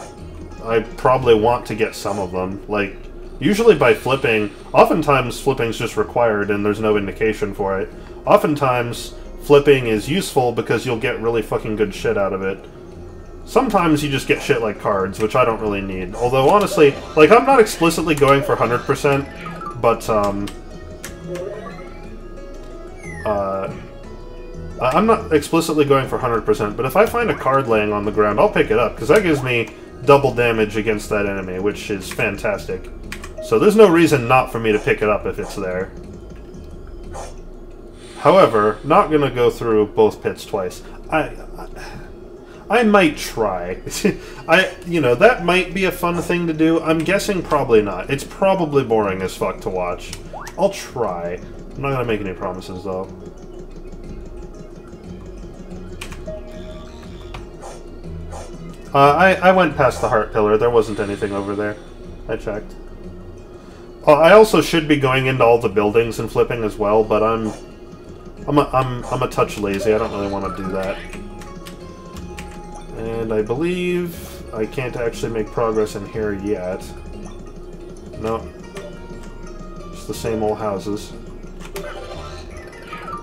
I probably want to get some of them. Like, usually by flipping, oftentimes flipping's just required and there's no indication for it. Oftentimes, flipping is useful because you'll get really fucking good shit out of it. Sometimes you just get shit like cards, which I don't really need. Although, honestly, like, I'm not explicitly going for 100%, but, I'm not explicitly going for 100%, but if I find a card laying on the ground, I'll pick it up, because that gives me double damage against that enemy, which is fantastic. So there's no reason not for me to pick it up if it's there. However, not gonna go through both pits twice. I might try. You know, that might be a fun thing to do. I'm guessing probably not. It's probably boring as fuck to watch. I'll try. I'm not gonna make any promises, though. I went past the heart pillar. There wasn't anything over there. I checked. I also should be going into all the buildings and flipping as well, but I'm a touch lazy. I don't really want to do that. And I believe I can't actually make progress in here yet. No. It's the same old houses.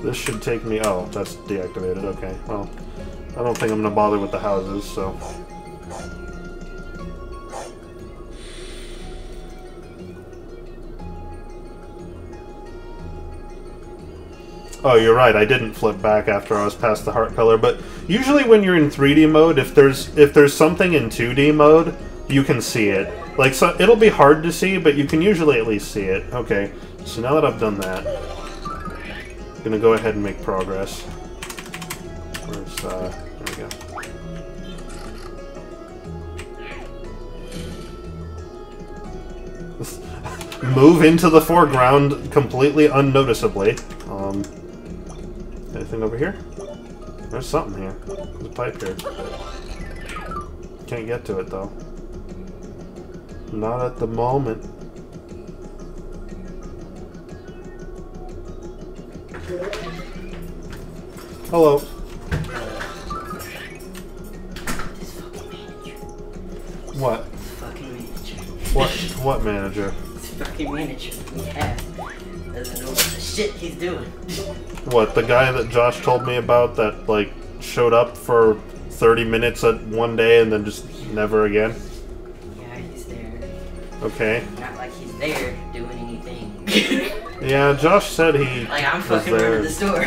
This should take me... Oh, that's deactivated. Okay, well, I don't think I'm going to bother with the houses, so... Oh, you're right, I didn't flip back after I was past the heart pillar, but usually when you're in 3D mode, if there's something in 2D mode, you can see it. Like, so it'll be hard to see, but you can usually at least see it. Okay, so now that I've done that, I'm gonna go ahead and make progress. Where's, there we go. Move into the foreground completely unnoticeably. Anything over here? There's something here. There's a pipe here. Can't get to it, though. Not at the moment. Hello. What? Fucking manager. What manager? This fucking manager we have doesn't know what the shit he's doing. What, the guy that Josh told me about that, like, showed up for 30 minutes at one day and then just never again? Yeah, he's there. Okay. Not like he's there doing anything. Yeah, Josh said he like, I'm was fucking there. running the store.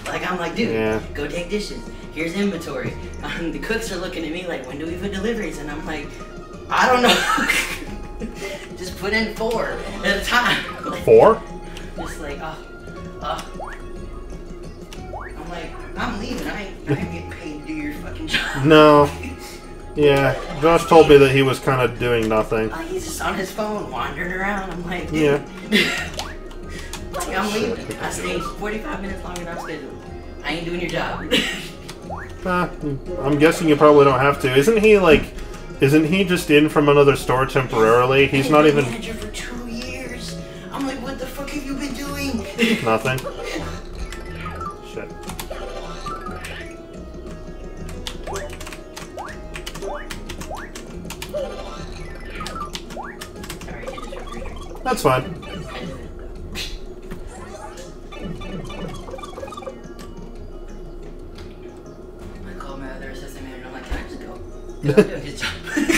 Like, I'm like, dude, Yeah. go take dishes. Here's inventory. The cooks are looking at me like, when do we put deliveries? And I'm like, I don't know. Just put in 4 at a time. Like, 4? Just like, I'm like, I'm leaving. I ain't getting paid to do your fucking job. No. Yeah, Josh told me that he was kind of doing nothing. He's just on his phone, wandering around. I'm like, dude. Yeah. Like, I'm leaving. I stayed 45 minutes longer than I'm scheduled. I ain't doing your job. I'm guessing you probably don't have to. Isn't he just in from another store temporarily? He's not even... manager for 2 years. I'm like, what the fuck have you been doing? Nothing. Shit. That's fine.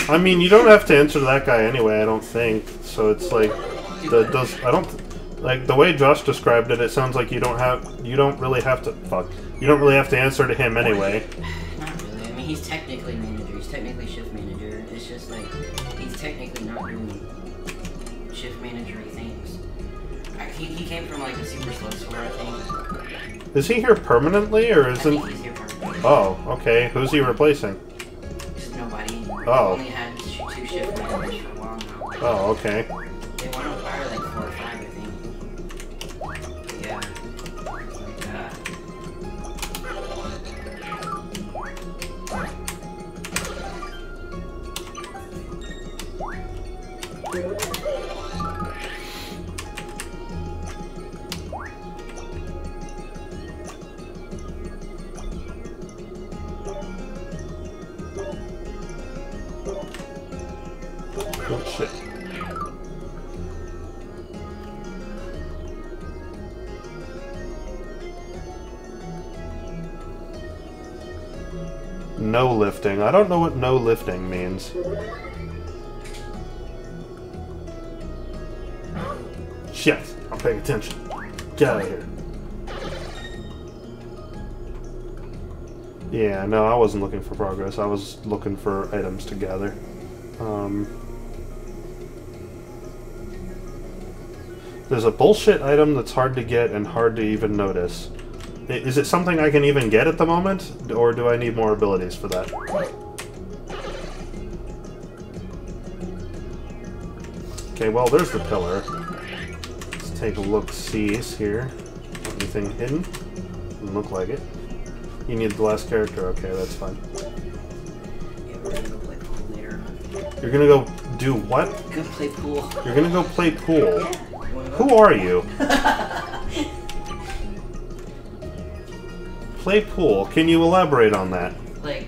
I mean, you don't have to answer that guy anyway, I don't think. So it's like, like the way Josh described it, it sounds like you don't really have to answer to him anyway. Not really. I mean, he's technically manager. He's technically shift manager. It's just like he's technically not doing shift manager things. He came from like a super slow store, I think. Is he here permanently, or isn't? I think he's here permanently. Oh, okay. Who's he replacing? Nobody. Oh. Only had 2 shift managers for a while now. Oh, okay. They want to hire like 4 or 5, I think. Yeah. Oh, shit. No lifting. I don't know what no lifting means. Shit. I'm paying attention. Get out of here. Yeah, no, I wasn't looking for progress. I was looking for items to gather. There's a bullshit item that's hard to get and hard to even notice. Is it something I can even get at the moment, or do I need more abilities for that? Okay, well, there's the pillar. Let's take a look-sees here. Anything hidden? Doesn't look like it. You need the last character. Okay, that's fine. Yeah, we're gonna go play pool later. You're gonna go do what? Go play pool. You're gonna go play pool. Yeah. Who are you? Play pool. Can you elaborate on that? Like,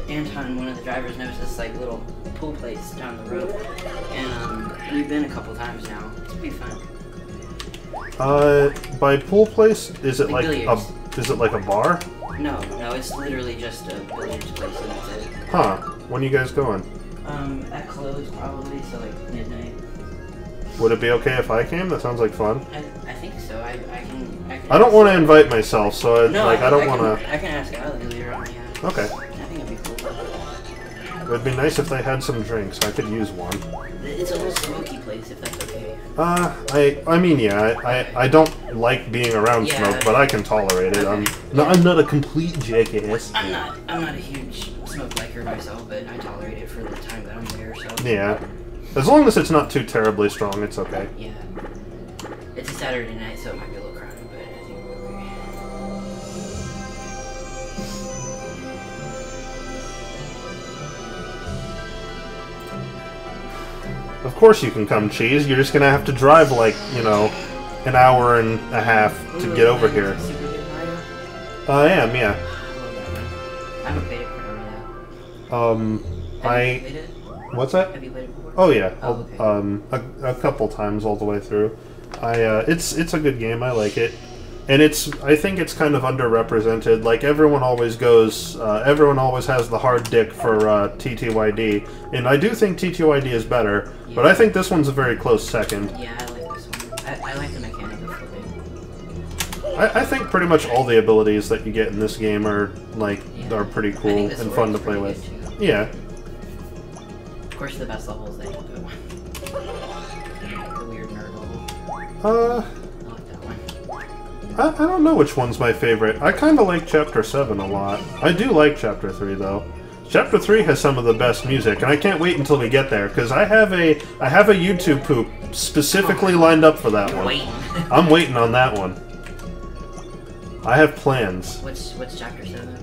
Anton, one of the drivers, knows this like little pool place down the road, and we've been a couple times now. It's pretty fun. By pool place, is it like a bar? No, it's literally just a billiards place, and that's it. Huh? When are you guys going? At close probably, so like midnight. Would it be okay if I came? That sounds like fun. I think so. I can. I don't want to invite myself, so I don't want to. I can ask Allie later on. Yeah. Okay. I think it'd be cool. It would be nice if they had some drinks. I could use one. It's a little smoky place, if that's okay. I mean, yeah, I don't like being around smoke, but I can tolerate it. Okay. I'm not a complete jackass. I'm not a huge smoke liker myself, but I tolerate it for the time that I'm there. So. Yeah. As long as it's not too terribly strong, it's okay. Yeah. It's a Saturday night, so it might be a little crowded, but I think we're okay. Of course you can come, Cheese. You're just gonna have to drive like, an hour and a half to get over here. Super Good Mario? I am, yeah. I love that one. I haven't played it for now. Have you played it? What's that? Have you played it before? Oh yeah, Oh, okay. a couple times all the way through. It's a good game. I like it, and I think it's kind of underrepresented. Like everyone always has the hard dick for TTYD, and I do think TTYD is better, Yeah. but I think this one's a very close second. Yeah, I like this one. I like the mechanic of flipping. I think pretty much all the abilities that you get in this game are pretty I cool think the and sword fun is to play pretty with. good, too. Yeah. Of course, the best level is the good one. The weird nerd level. I like that one. I don't know which one's my favorite. I kind of like Chapter 7 a lot. I do like Chapter 3, though. Chapter 3 has some of the best music, and I can't wait until we get there, because I have a YouTube poop specifically lined up for that one. Waiting. I'm waiting on that one. I have plans. What's Chapter 7?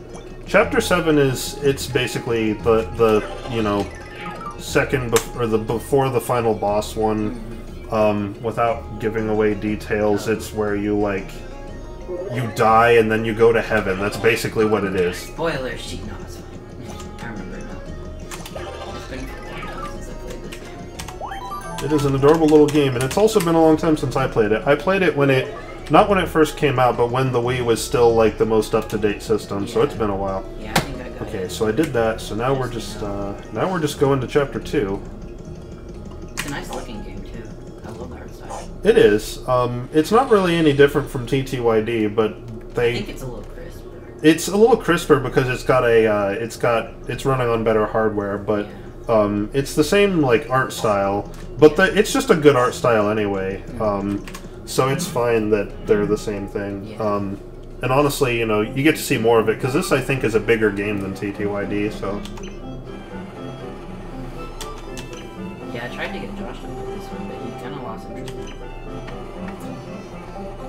Chapter 7 it's basically the you know, before the final boss one. Without giving away details, it's where you die and then you go to heaven. That's basically what it is. Spoilers, she knows. I remember it now. It's been a long time since I played this game. It is an adorable little game, and it's also been a long time since I played it. I played it not when it first came out, but when the Wii was still like the most up-to-date system, so it's been a while. Yeah, I think I got it. Okay, so I did that, so now we're just going to Chapter 2. It's a nice looking game too. I love the art style. It is. It's not really any different from TTYD, but I think it's a little crisper. It's a little crisper because it's running on better hardware, but it's the same like art style, but it's just a good art style anyway. So it's fine that they're the same thing. Yeah. And honestly, you know, you get to see more of it because this I think is a bigger game than TTYD. So yeah, I tried to get Josh to play this one, but he kind of lost interest.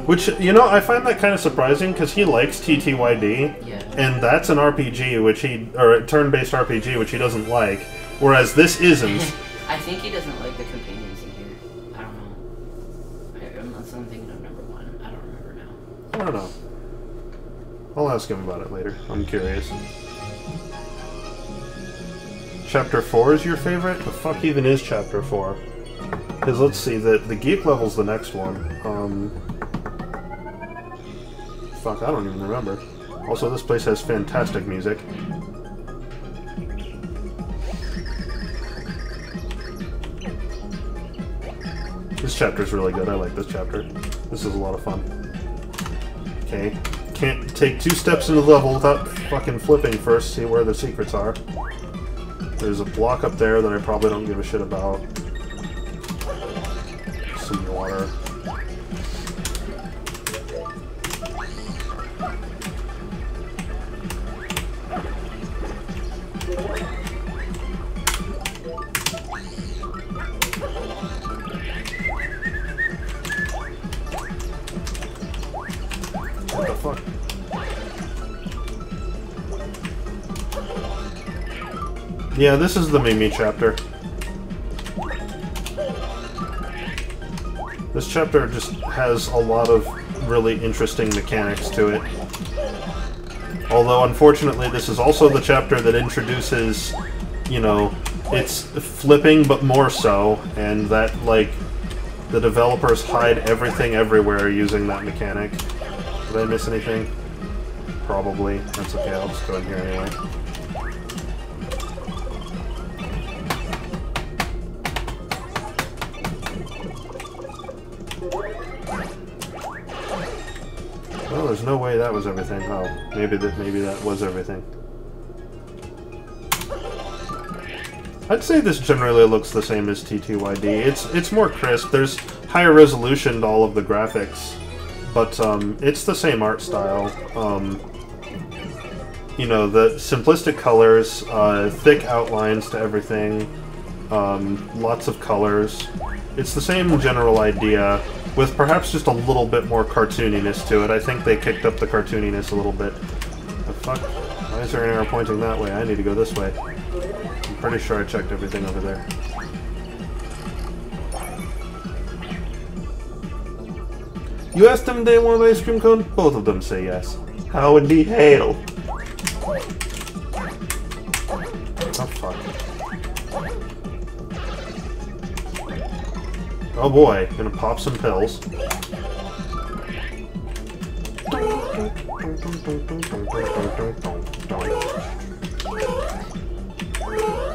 Which, you know, I find that kind of surprising because he likes TTYD, Yeah. and that's an RPG or a turn-based RPG which he doesn't like, whereas this isn't. I think he doesn't like the companions in here. I don't know. Unless I'm thinking of number 1. I don't remember now. I don't know. I'll ask him about it later. I'm curious. Chapter 4 is your favorite? The fuck even is Chapter 4? Because let's see, the geek level's the next one. Fuck, I don't even remember. Also, this place has fantastic music. This chapter's really good. I like this chapter. This is a lot of fun. Okay. Can't take 2 steps into the level without fucking flipping first, see where the secrets are. There's a block up there that I probably don't give a shit about. Some water. What the fuck? Yeah, this is the Mimi chapter. This chapter just has a lot of really interesting mechanics to it. Although, unfortunately, this is also the chapter that introduces, you know, it's flipping, but more so, and that, like, the developers hide everything everywhere using that mechanic. Did I miss anything? Probably. That's okay, I'll just go in here anyway. Well, there's no way that was everything. Oh, maybe that was everything. I'd say this generally looks the same as TTYD. It's more crisp. There's higher resolution to all of the graphics, but it's the same art style. You know, the simplistic colors, thick outlines to everything, lots of colors. It's the same general idea, with perhaps just a little bit more cartooniness to it. I think they kicked up the cartooniness a little bit. The fuck? Why is there an arrow pointing that way? I need to go this way. I'm pretty sure I checked everything over there. You asked them if they want an ice cream cone? Both of them say yes. How in the hell? Oh fuck. Oh boy, gonna pop some pills.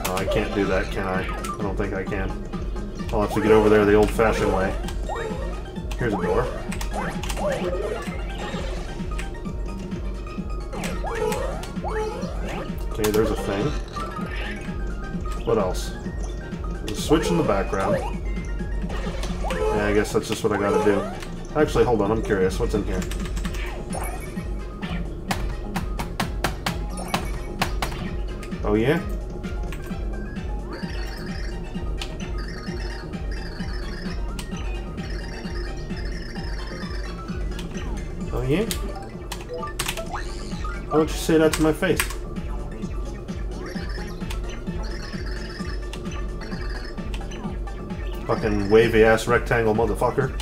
Oh, I can't do that, can I? I don't think I can. I'll have to get over there the old-fashioned way. Here's a door. Okay, there's a thing. What else? switch in the background. Yeah, I guess that's just what I gotta do. Actually, hold on, I'm curious. What's in here? Oh, yeah? Oh, yeah? Why don't you say that to my face? Fucking wavy-ass rectangle motherfucker.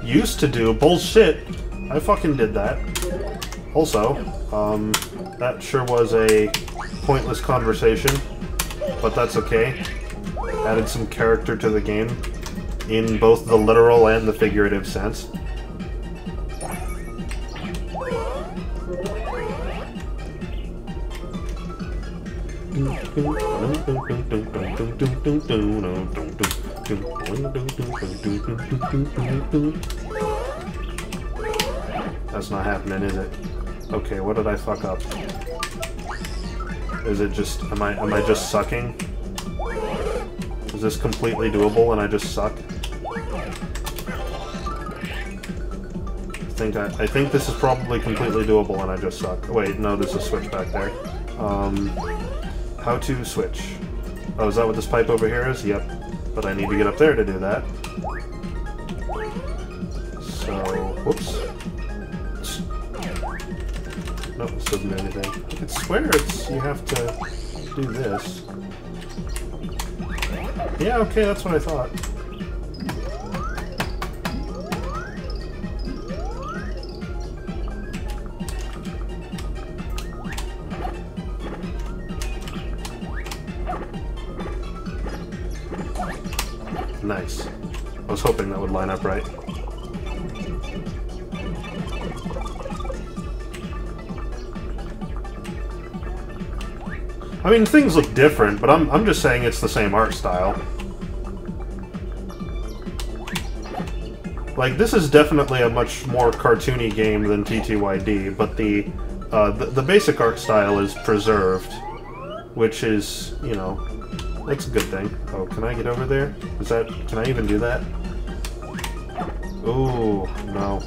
Used to do bullshit. I fucking did that. Also, that sure was a pointless conversation, but that's okay. Added some character to the game in both the literal and the figurative sense. That's not happening, is it? Okay, what did I fuck up? Is it just... Am I just sucking? Is this completely doable and I just suck? I think this is probably completely doable and I just suck. Wait, no, there's a switch back there. How to switch. Oh, is that what this pipe over here is? Yep. But I need to get up there to do that. So, whoops. No, this doesn't do anything. I could swear you have to do this. Yeah, okay, that's what I thought. Nice. I was hoping that would line up right. I mean, things look different, but I'm just saying it's the same art style. Like, this is definitely a much more cartoony game than TTYD, but the basic art style is preserved, which is, you know, that's a good thing. Oh, can I get over there? Can I even do that? Ooh, no.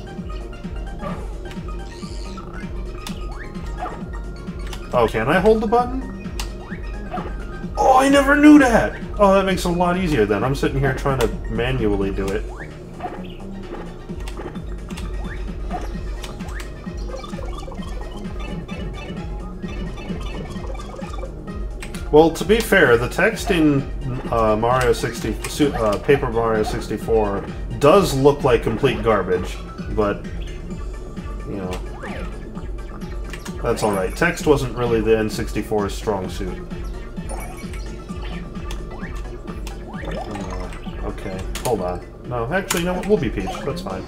Oh, can I hold the button? Oh, I never knew that! Oh, that makes it a lot easier then. I'm sitting here trying to manually do it. Well, to be fair, the text in Paper Mario 64 does look like complete garbage, but, you know, that's alright. Text wasn't really the N64's strong suit. Okay, hold on. No, actually, no, we'll be Peach. That's fine.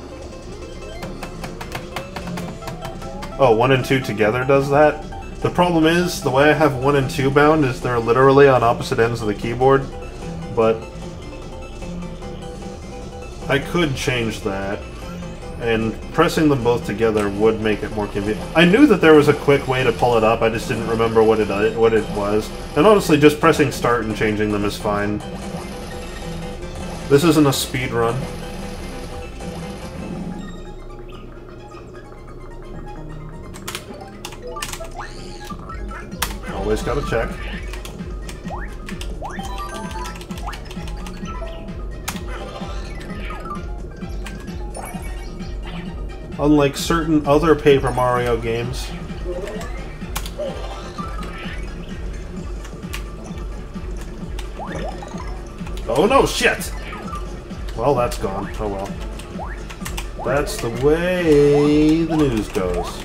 Oh, 1 and 2 together does that? The problem is, the way I have 1 and 2 bound is they're literally on opposite ends of the keyboard, but I could change that, and pressing them both together would make it more convenient. I knew that there was a quick way to pull it up, I just didn't remember what it was. And honestly, just pressing start and changing them is fine. This isn't a speed run. Always gotta check. Unlike certain other Paper Mario games. Oh no, shit! Well, that's gone. Oh well. That's the way the news goes.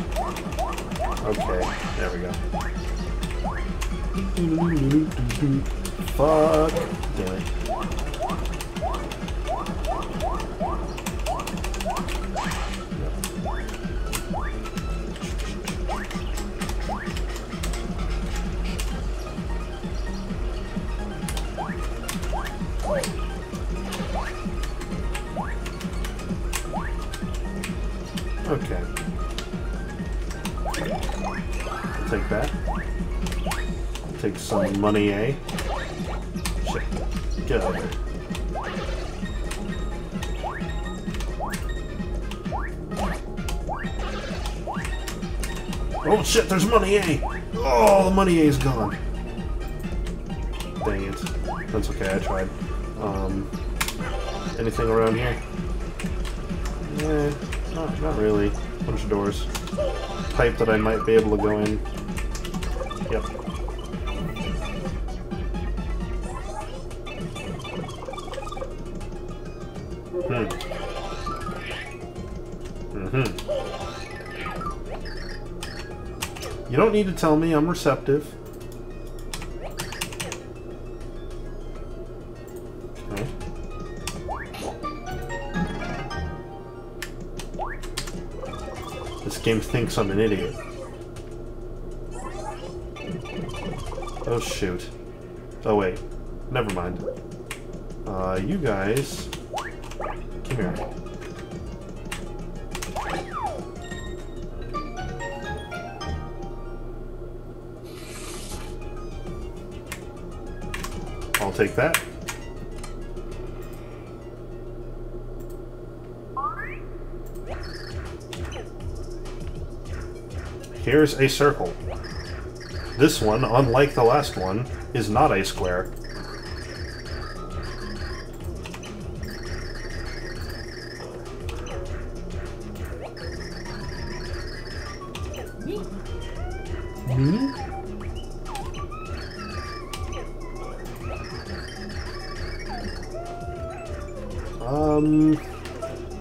Okay, there we go. Fuck. Damn it. Okay. I'll take that. Take some money, eh? Shit. Get out of there. Oh shit, there's money A! Oh, the money A is gone. Dang it. That's okay, I tried. Anything around here? Eh, not really. Bunch of doors. Pipe that I might be able to go in. Yep. You don't need to tell me, I'm receptive. Okay. This game thinks I'm an idiot. Oh shoot. Oh wait. Never mind. You guys... Come here. I'll take that. Here's a circle. This one, unlike the last one, is not a square.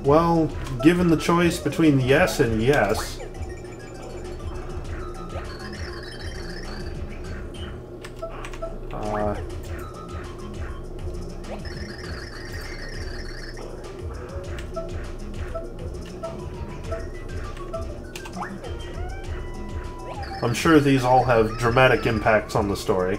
Well, given the choice between yes and yes... I'm sure these all have dramatic impacts on the story.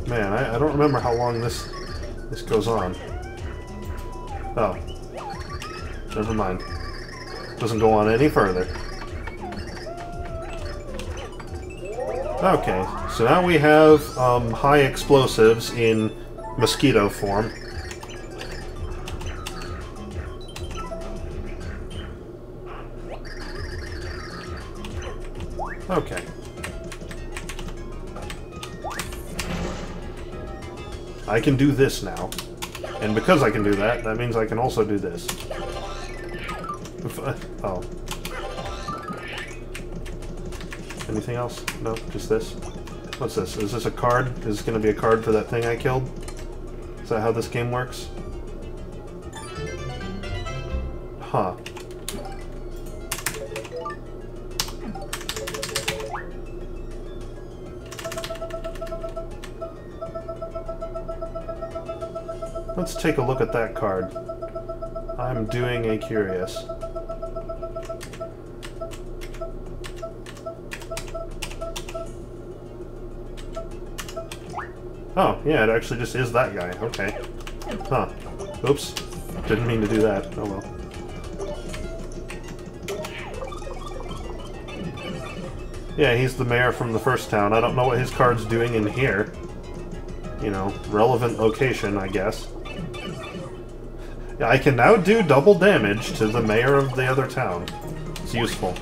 Man, I don't remember how long this goes on. Oh. Never mind. Doesn't go on any further. Okay, so now we have high explosives in mosquito form. Okay. I can do this now. And because I can do that, that means I can also do this. Oh. Anything else? No, just this. What's this? Is this a card? Is this going to be a card for that thing I killed? Is that how this game works? Huh. Let's take a look at that card. I'm doing a curious. Oh, yeah, it actually just is that guy. Okay. Huh. Oops. Didn't mean to do that. Oh well. Yeah, he's the mayor from the first town. I don't know what his card's doing in here. You know, relevant location, I guess. Yeah, I can now do double damage to the mayor of the other town. It's useful.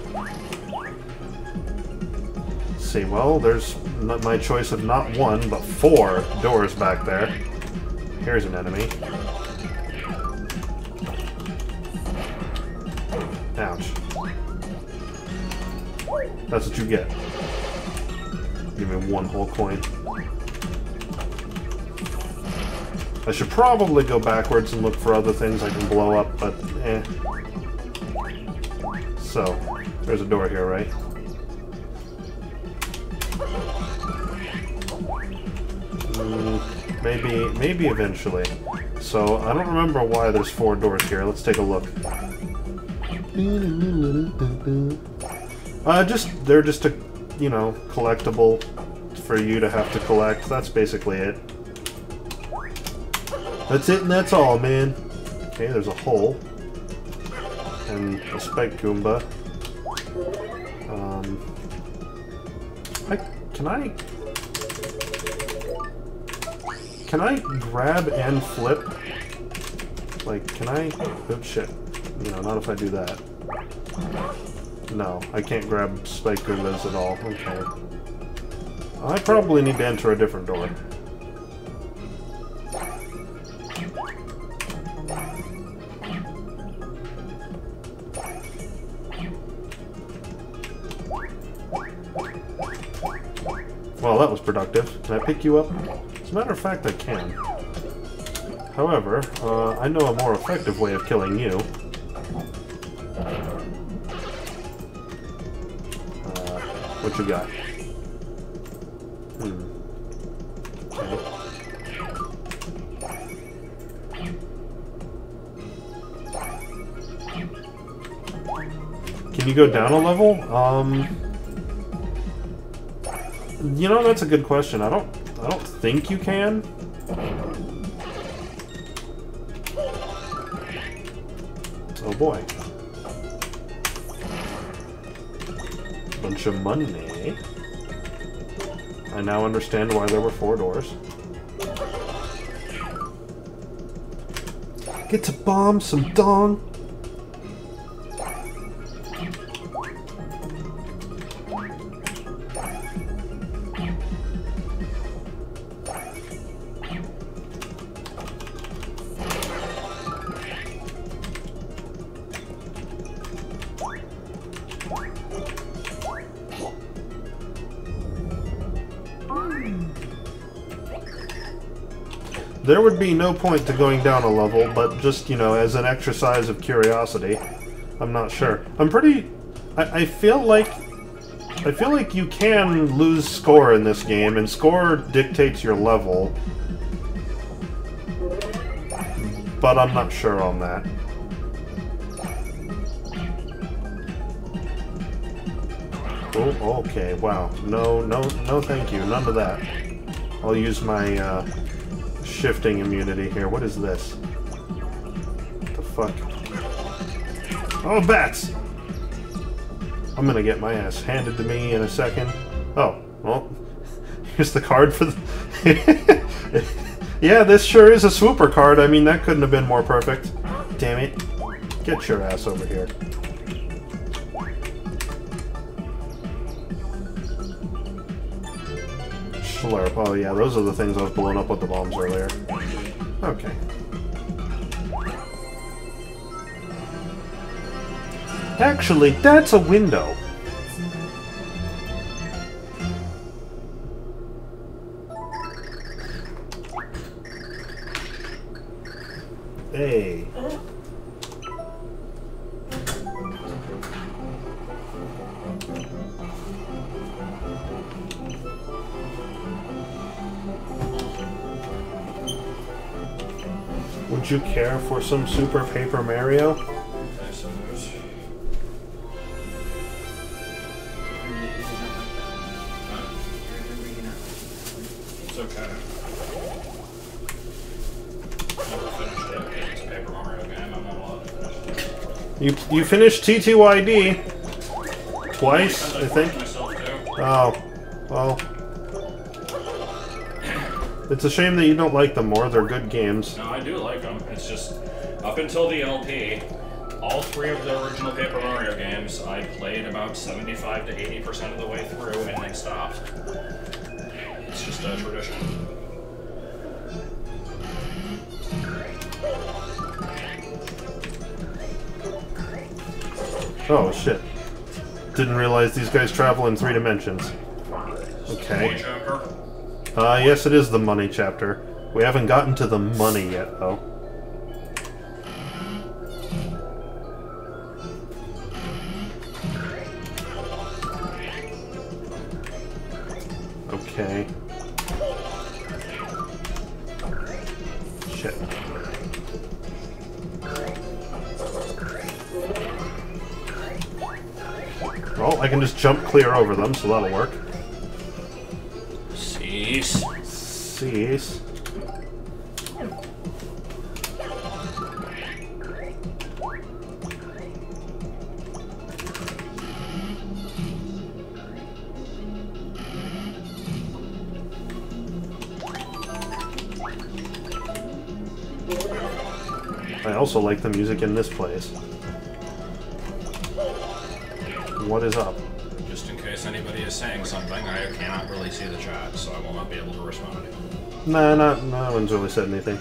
Let's see, well, there's my choice of not one, but 4 doors back there. Here's an enemy. Ouch. That's what you get. Give me 1 whole coin. I should probably go backwards and look for other things I can blow up, but eh. So, there's a door here, right? Maybe eventually. So, I don't remember why there's 4 doors here. Let's take a look. They're just a, you know, collectible for you to have to collect. That's basically it. That's it and that's all, man. Okay, there's a hole. And a Spike Goomba. Can I grab and flip? Like, can I? Oh shit. You know, not if I do that. No, I can't grab Spike Goombas at all. Okay. I probably need to enter a different door. Well, that was productive. Can I pick you up? As a matter of fact, I can. However, I know a more effective way of killing you. What you got? Okay. Can you go down a level? You know, that's a good question. I don't think you can. Oh boy. Bunch of money. I now understand why there were 4 doors. Get to bomb some dong. There would be no point to going down a level, but just, you know, as an exercise of curiosity. I'm not sure. I feel like you can lose score in this game, and score dictates your level. But I'm not sure on that. Oh, okay, wow. No, thank you. None of that. I'll use my, shifting immunity here. What is this? What the fuck? Oh, bats! I'm gonna get my ass handed to me in a second. Oh, well, here's the card for the... Yeah, this sure is a swooper card. I mean, that couldn't have been more perfect. Damn it. Get your ass over here. Slurp. Oh yeah, those are the things I was blowing up with the bombs earlier. Okay. Actually, that's a window. Hey. Would you care for some Super Paper Mario? I suppose. It's okay. Never finished it. It's a Paper Mario game. I'm not allowed to finish it. You finished TTYD twice, I think. Myself too. Oh, well. It's a shame that you don't like them more. They're good games. No, I do like them. It's just, up until the LP, all 3 of the original Paper Mario games, I played about 75 to 80% of the way through and then stopped. It's just a tradition. Oh, shit. Didn't realize these guys travel in 3 dimensions. Okay. Yes, it is the money chapter. We haven't gotten to the money yet, though. Okay. Shit. Well, I can just jump clear over them, so that'll work. Cease. Cease. I also like the music in this place. What is up? Just in case anybody is saying something, I cannot really see the chat, so I will not be able to respond. Nah, no one's really said anything.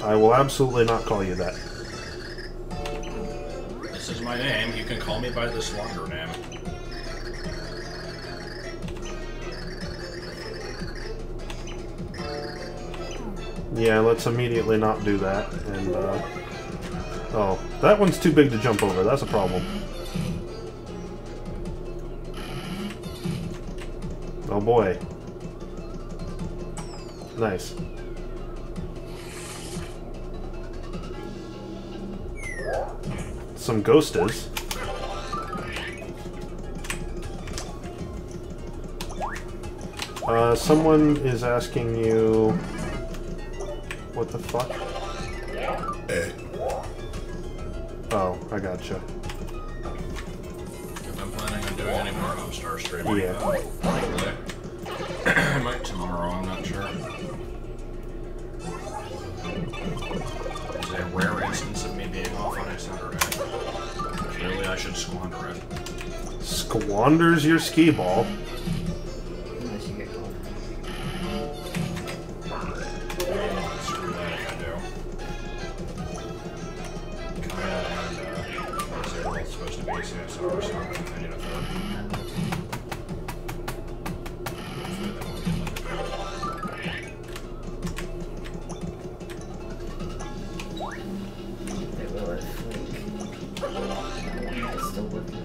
I will absolutely not call you that. This is my name. You can call me by this longer name. Yeah, let's immediately not do that. And, oh, that one's too big to jump over. That's a problem. Oh boy. Nice. Some ghosties. Someone is asking you... What the fuck? Oh, I gotcha. If I'm planning on doing any more Homestar streaming, Yeah. probably. I might tomorrow, I'm not sure. There's a rare instance of me being off on a Saturday. Clearly I should squander it. Squanders your skee ball. Unless you get called. Screw that if I do. Kaya and they're both supposed to be CSR, so I need a third. Hopefully they won't get left out. They will at Flake. It's still working.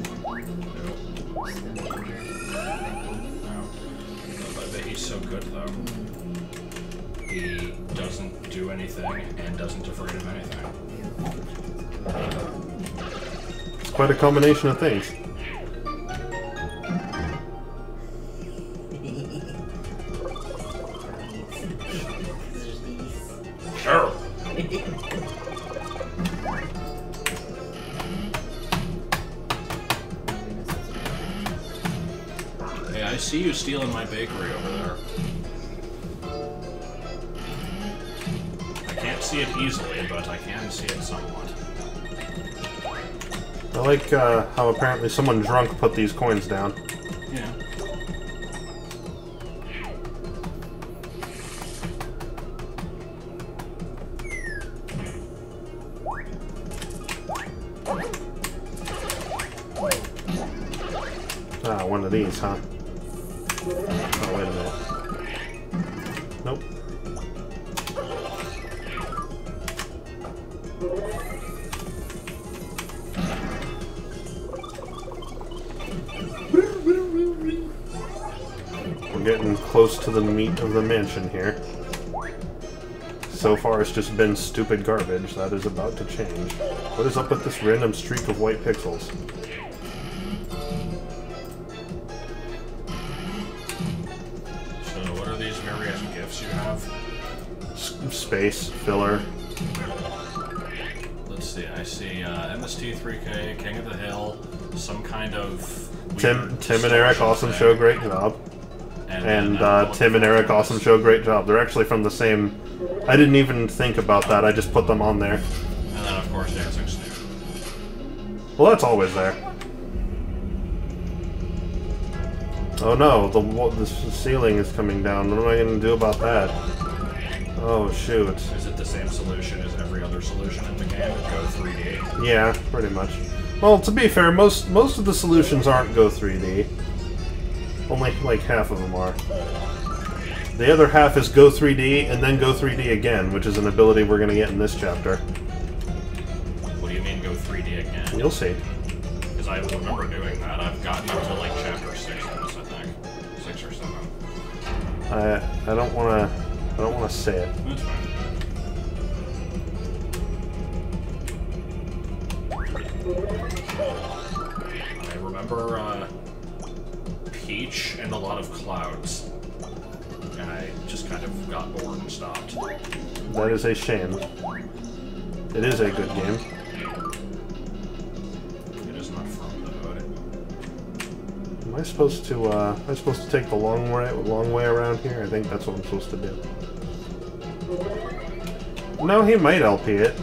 No. I bet he's so good though. He doesn't do anything and doesn't afraid of anything. It's quite a combination of things. Sure. Hey, I see you stealing my bakery over there. I can't see it easily, but I can see it somewhat. I like how apparently someone drunk put these coins down. Yeah. Ah, one of these, huh? Oh, wait a minute. Nope. We're getting close to the meat of the mansion here. So far it's just been stupid garbage. That is about to change. What is up with this random streak of white pixels? So, what are these various gifts you have? Space, filler. Let's see, I see MST3K, King of the Hill, some kind of Tim weird and Eric, distortion awesome thing, show, great job. And Tim and Eric, awesome show, great job. They're actually from the same... I didn't even think about that, I just put them on there. And then, of course, Dancing Snoop. Well, that's always there. Oh no, the ceiling is coming down. What am I going to do about that? Oh shoot. Is it the same solution as every other solution in the game? Go 3D? Yeah, pretty much. Well, to be fair, most of the solutions aren't Go 3D. Only like half of them are. The other half is Go 3D and then Go 3D again, which is an ability we're going to get in this chapter. What do you mean go 3D again? You'll see. Because I remember doing that. I've gotten up to like chapter 6 of this, I think. 6 or I don't wanna say it. That's fine. I remember Peach and a lot of clouds, and I just kind of got bored and stopped. That is a shame. It is a good game. It is not from the hood. Am I supposed to take the long way around here? I think that's what I'm supposed to do. No, he might LP it.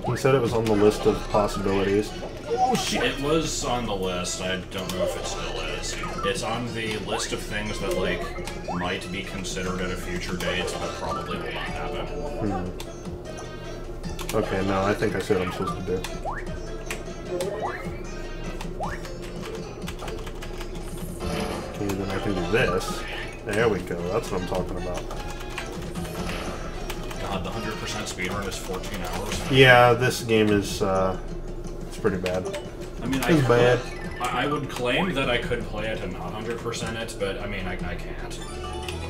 He said it was on the list of possibilities. Oh shit! It was on the list. I don't know if it still is. It's on the list of things that, like, might be considered at a future date, but probably will not happen. Okay, no, I think I see what I'm supposed to do. Okay, then I can do this. There we go, that's what I'm talking about. God, the 100% speedrun is 14 hours. Yeah, this game is, it's pretty bad. I mean, It's bad. I would claim that I could play it and not 100% it, but I mean, I can't.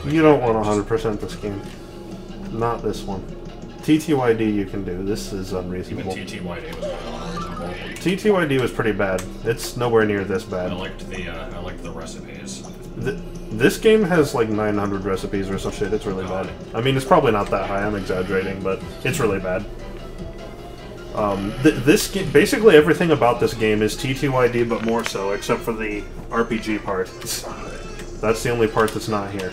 You don't want to 100% this game. Not this one. TTYD you can do, this is Even unreasonable. TTYD was kind of unreasonable. TTYD was pretty bad. It's nowhere near this I bad. liked the recipes. This game has like 900 recipes or some shit. It's really bad. I mean, it's probably not that high. I'm exaggerating, but it's really bad. This game, basically everything about this game is TTYD, but more so, except for the RPG part. That's the only part that's not here.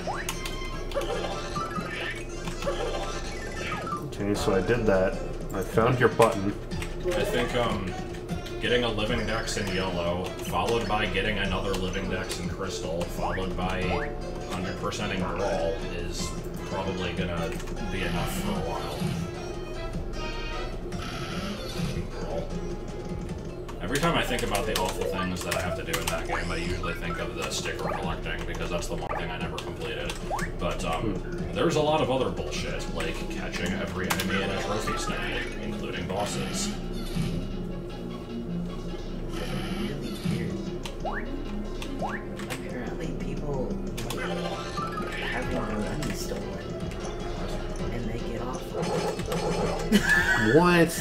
Okay, so I did that. I found your button. I think, getting a living dex in yellow, followed by getting another living dex in crystal, followed by 100%ing brawl is probably gonna be enough for a while. Brawl. Every time I think about the awful things that I have to do in that game, I usually think of the sticker collecting, because that's the one thing I never completed. But, there's a lot of other bullshit, like catching every enemy in a trophy stand, including bosses. Apparently people have their money stolen and they get off. What?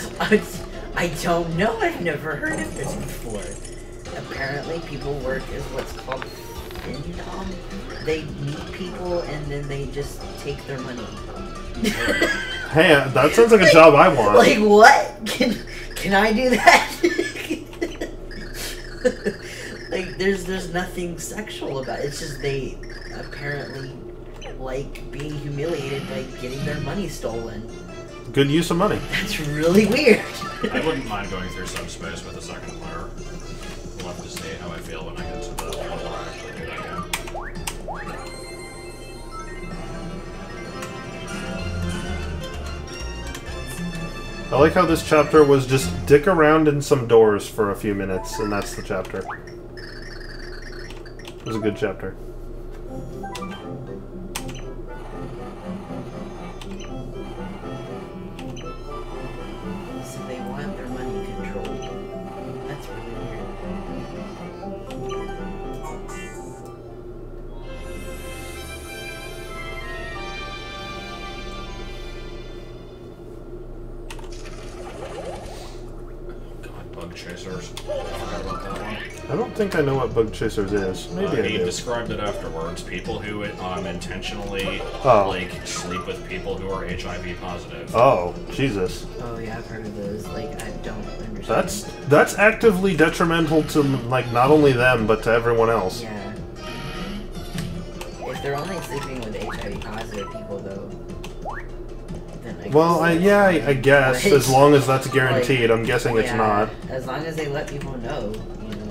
I don't know, I've never heard of this before. Apparently people work as what's called FinCom. They meet people and then they just take their money. Hey, that sounds like a job I want. Like what? Can I do that? Like there's nothing sexual about it. It's just they apparently like being humiliated by getting their money stolen. Good use of money. That's really weird. I wouldn't mind going through subspace with a second player. We'll have to see how I feel when I get to the point where I actually do that game. I like how this chapter was just dick around in some doors for a few minutes, and that's the chapter. It was a good chapter. So they want their money controlled. That's really weird. God, Bug Chasers. I forgot about that one. I don't think I know what Bug Chasers is. Maybe I He do. described it afterwards. People who intentionally like sleep with people who are HIV positive. Oh, Jesus. Oh yeah, I've heard of those. Like I don't understand. That's actively detrimental to, like, not only them, but to everyone else. Yeah. If they're only sleeping with HIV positive people though, then I Well, I guess, Right. as long as that's guaranteed. I'm guessing it's yeah, not. As long as they let people know, you know.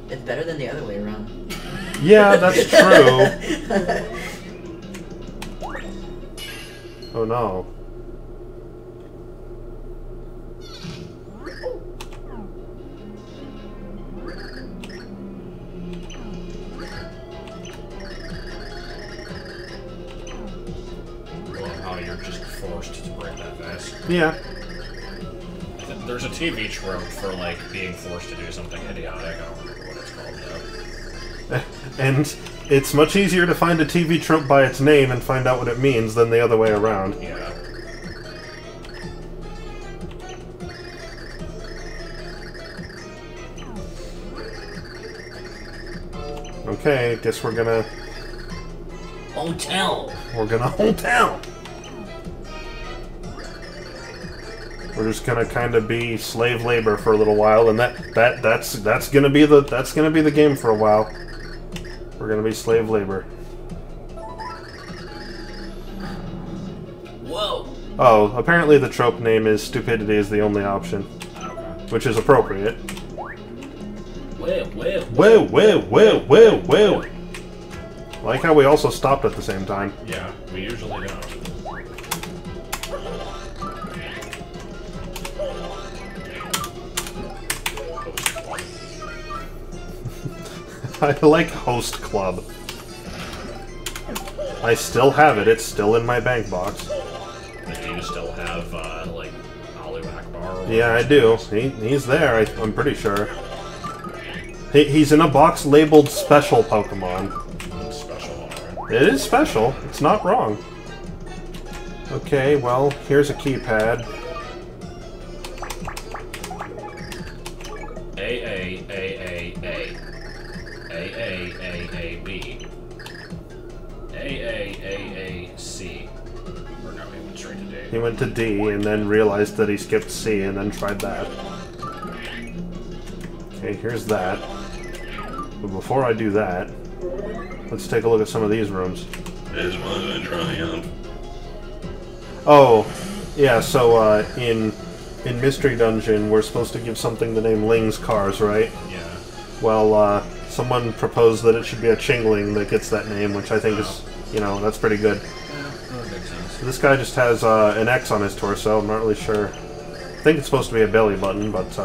It's better than the other way around. Yeah, that's true. Oh no. Love how you're just forced to break that vase. Yeah. There's a TV trope for, like, being forced to do something idiotic. I don't remember what it's called, though. And It's much easier to find a TV trope by its name and find out what it means than the other way around. Yeah. Okay, guess we're gonna... Hotel. We're gonna hotel! We're just gonna kind of be slave labor for a little while, and that's gonna be the game for a while. We're gonna be slave labor. Whoa. Oh, apparently the trope name is stupidity is the only option, which is appropriate. Whoa. Like how we also stopped at the same time. Yeah, we usually don't. I like Host Club. I still have it. It's still in my bank box. Do you still have, like, Alu Akbar? Yeah, I do. He's there, I'm pretty sure. He's in a box labeled Special Pokemon. Special, alright. It is special. It's not wrong. Okay, well, here's a keypad. A-A-B. A-A-C. Or no, he went straight to D. He went to D and then realized that he skipped C and then tried that. Okay, here's that. But before I do that, let's take a look at some of these rooms. Is my triumph. Oh, yeah, so in Mystery Dungeon, we're supposed to give something the name Ling's Cars, right? Yeah. Well, someone proposed that it should be a Chingling that gets that name, which I think is, you know, that's pretty good. That makes sense. This guy just has an X on his torso. I'm not really sure. I think it's supposed to be a belly button, but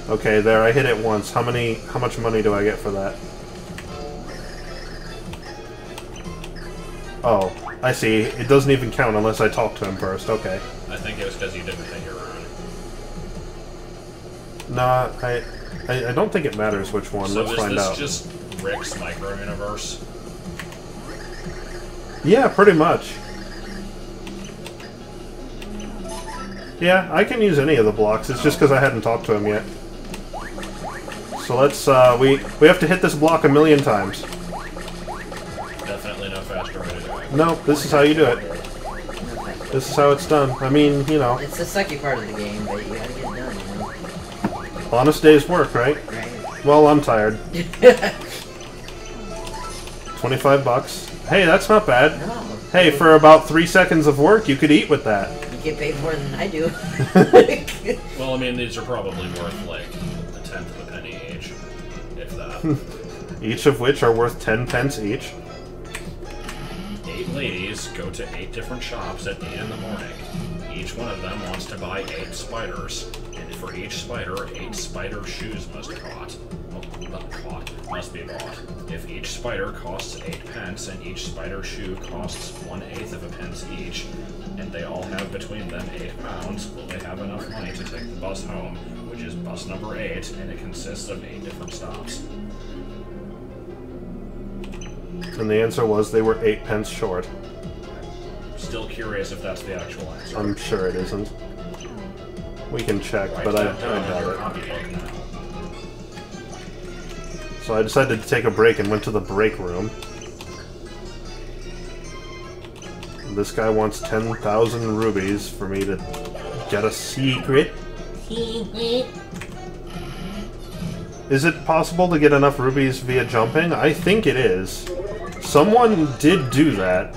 okay, there. I hit it once. How much money do I get for that? Oh, I see. It doesn't even count unless I talk to him first. Okay. I think it was because you didn't think you were on. Nah, I don't think it matters which one. So Let's find out. is this just Rick's micro-universe? Yeah, pretty much. Yeah, I can use any of the blocks. It's just because I hadn't talked to him yet. So let's, we have to hit this block 1,000,000 times. Definitely no faster way to do it. No, this is how you do it. This is how it's done. I mean, you know, It's the sucky part of the game, but you gotta get it done, you know? honest day's work, right? Right? Well, I'm tired. 25 bucks. Hey, that's not bad. No. Hey, for about 3 seconds of work, you could eat with that. You get paid more than I do. Well, I mean, these are probably worth, like, a tenth of a penny each, if that. Each of which are worth 10 pence each. 8 ladies go to 8 different shops at 8 in the morning. Each one of them wants to buy 8 spiders. And for each spider, 8 spider shoes must be bought. Must be bought. If each spider costs 8 pence and each spider shoe costs 1/8 of a pence each, and they all have between them 8 pounds, will they have enough money to take the bus home, which is bus number 8, and it consists of 8 different stops. And the answer was they were 8 pence short. Still curious if that's the actual answer. I'm sure it isn't. We can check, Write but I that down in doubt your it. copybook now. So I decided to take a break and went to the break room. This guy wants 10,000 rubies for me to get a secret. Is it possible to get enough rubies via jumping? I think it is. Someone did do that.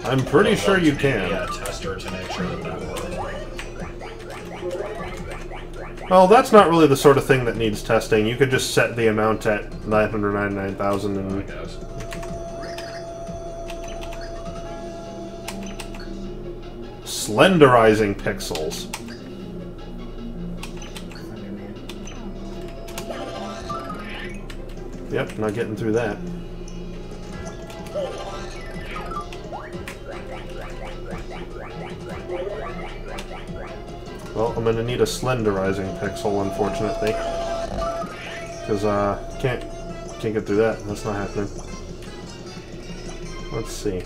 I'm pretty sure you can. Yeah, tester to make sure that that works. Well, that's not really the sort of thing that needs testing. You could just set the amount at 999,000 I and... guess. Slenderizing pixels. Yep, not getting through that. Well, I'm gonna need a slenderizing pixel, unfortunately. Because, can't get through that. That's not happening. Let's see.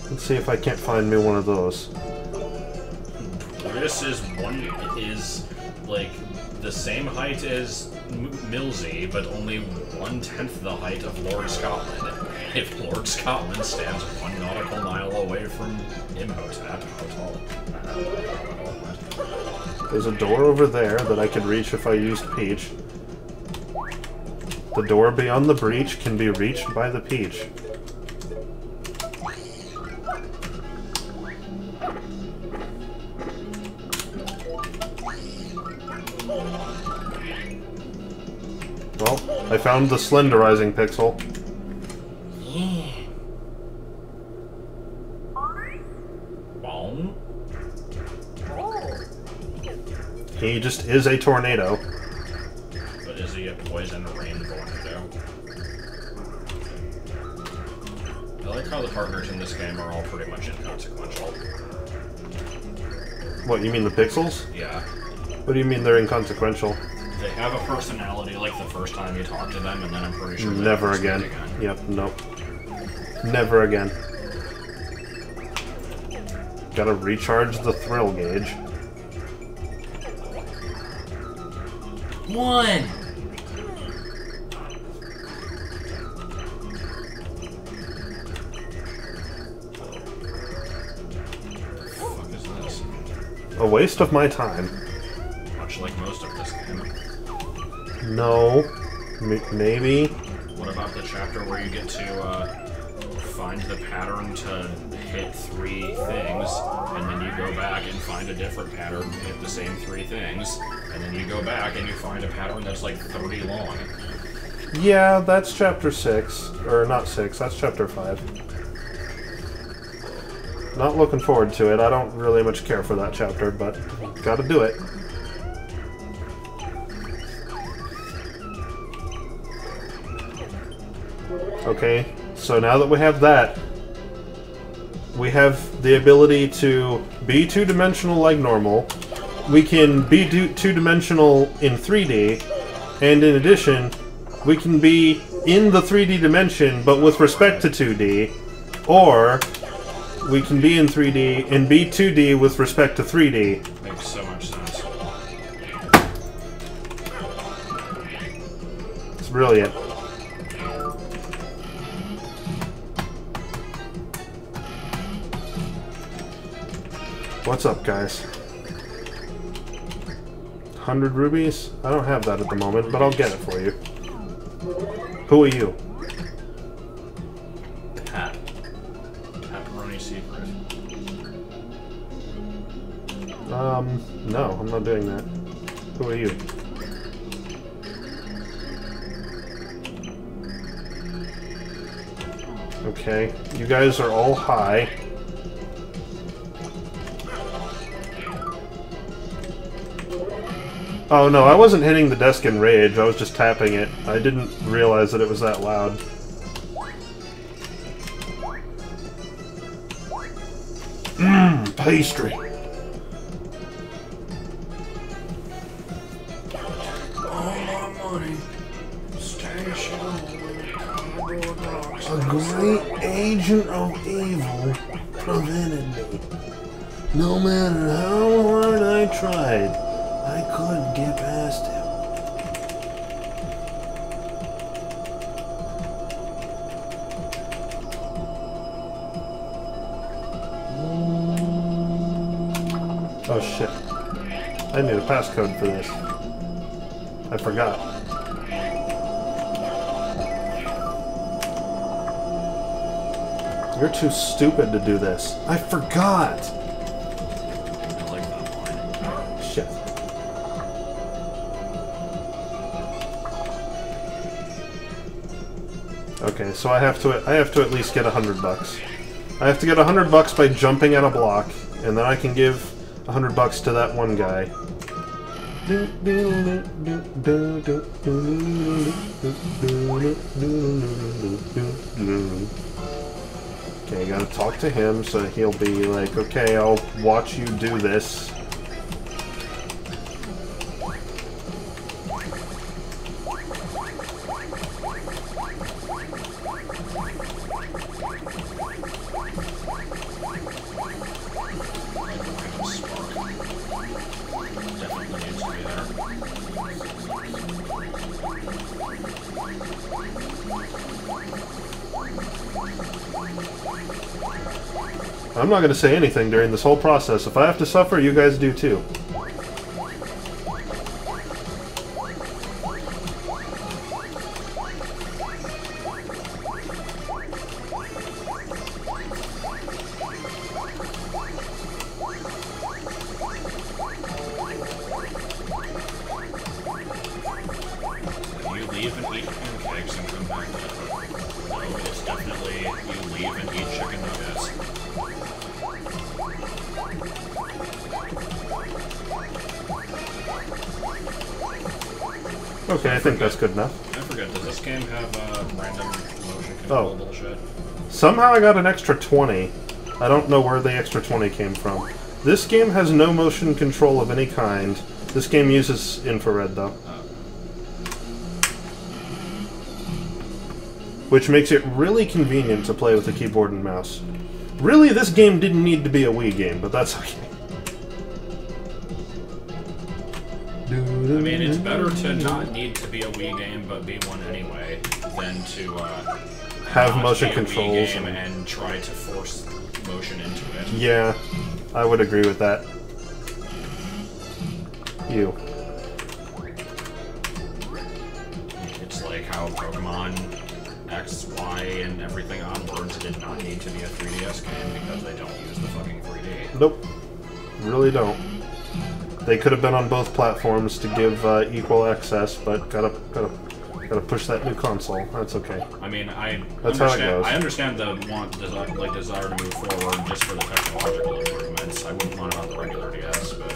Let's see if I can't find me one of those. This is like the same height as Milsey, but only 1/10 the height of Lord Scotland. If Lord Scotland stands 1 nautical mile away from Imhotep, how tall? There's a door over there that I could reach if I used Peach. The door beyond the breach can be reached by the Peach. Well, I found the slenderizing pixel. Boom. He just is a tornado. But is he a poison rain tornado? I like how the partners in this game are all pretty much inconsequential. What, you mean the pixels? Yeah. What do you mean they're inconsequential? They have a personality like the first time you talk to them, and then I'm pretty sure they Never never speak again. Yep, nope. Never again. Gotta recharge the thrill gauge. 1! What the fuck is this? A waste of my time. Much like most of this game. No. Maybe. What about the chapter where you get to find the pattern to hit 3 things, and then you go back and find a different pattern, hit the same 3 things, and then you go back and you find a pattern that's like 30 long. Yeah, that's chapter 6. Or not 6, that's chapter 5. Not looking forward to it. I don't really much care for that chapter, but gotta do it. Okay, so now that we have that, we have the ability to be 2-dimensional like normal. We can be 2-dimensional in 3D, and in addition, we can be in the 3D dimension but with respect to 2D, or we can be in 3D and be 2D with respect to 3D. Makes so much sense. It's brilliant. What's up, guys? 100 rubies? I don't have that at the moment, but I'll get it for you. Who are you? Pat. Pepperoni secret. No, I'm not doing that. Who are you? Okay, you guys are all high. Oh no, I wasn't hitting the desk in rage, I was just tapping it. I didn't realize that it was that loud. Mmm, pastry! A great agent of evil prevented me. No matter how hard I tried, I couldn't get past him. Oh shit. I need a passcode for this. I forgot. You're too stupid to do this. I forgot! I like that line. Shit. Okay, so I have to at least get $100. I have to get $100 by jumping at a block, and then I can give $100 to that one guy. Okay, I gotta talk to him, so he'll be like, okay, I'll watch you do this. I'm not going to say anything during this whole process. If I have to suffer, you guys do too. You leave and eat pancakes and come back to it. No, it's definitely you leave and eat chicken nuggets. Okay, I think that's good enough. I forget, does this game have random motion control bullshit? Somehow I got an extra 20. I don't know where the extra 20 came from. This game has no motion control of any kind. This game uses infrared, though. Which makes it really convenient to play with a keyboard and mouse. Really, this game didn't need to be a Wii game, but that's okay. I mean, it's better to not need to be a Wii game, but be one anyway, than to have not motion be a controls Wii game and try to force motion into it. Yeah, I would agree with that. You. It's like how Pokemon X, Y, and everything onwards did not need to be a 3DS game because they don't use the fucking 3D. Nope. Really don't. They could have been on both platforms to give equal access, but gotta push that new console. That's okay. I mean, That's how it goes. I understand the desire to move forward just for the technological improvements. I wouldn't want it on the regular DS, but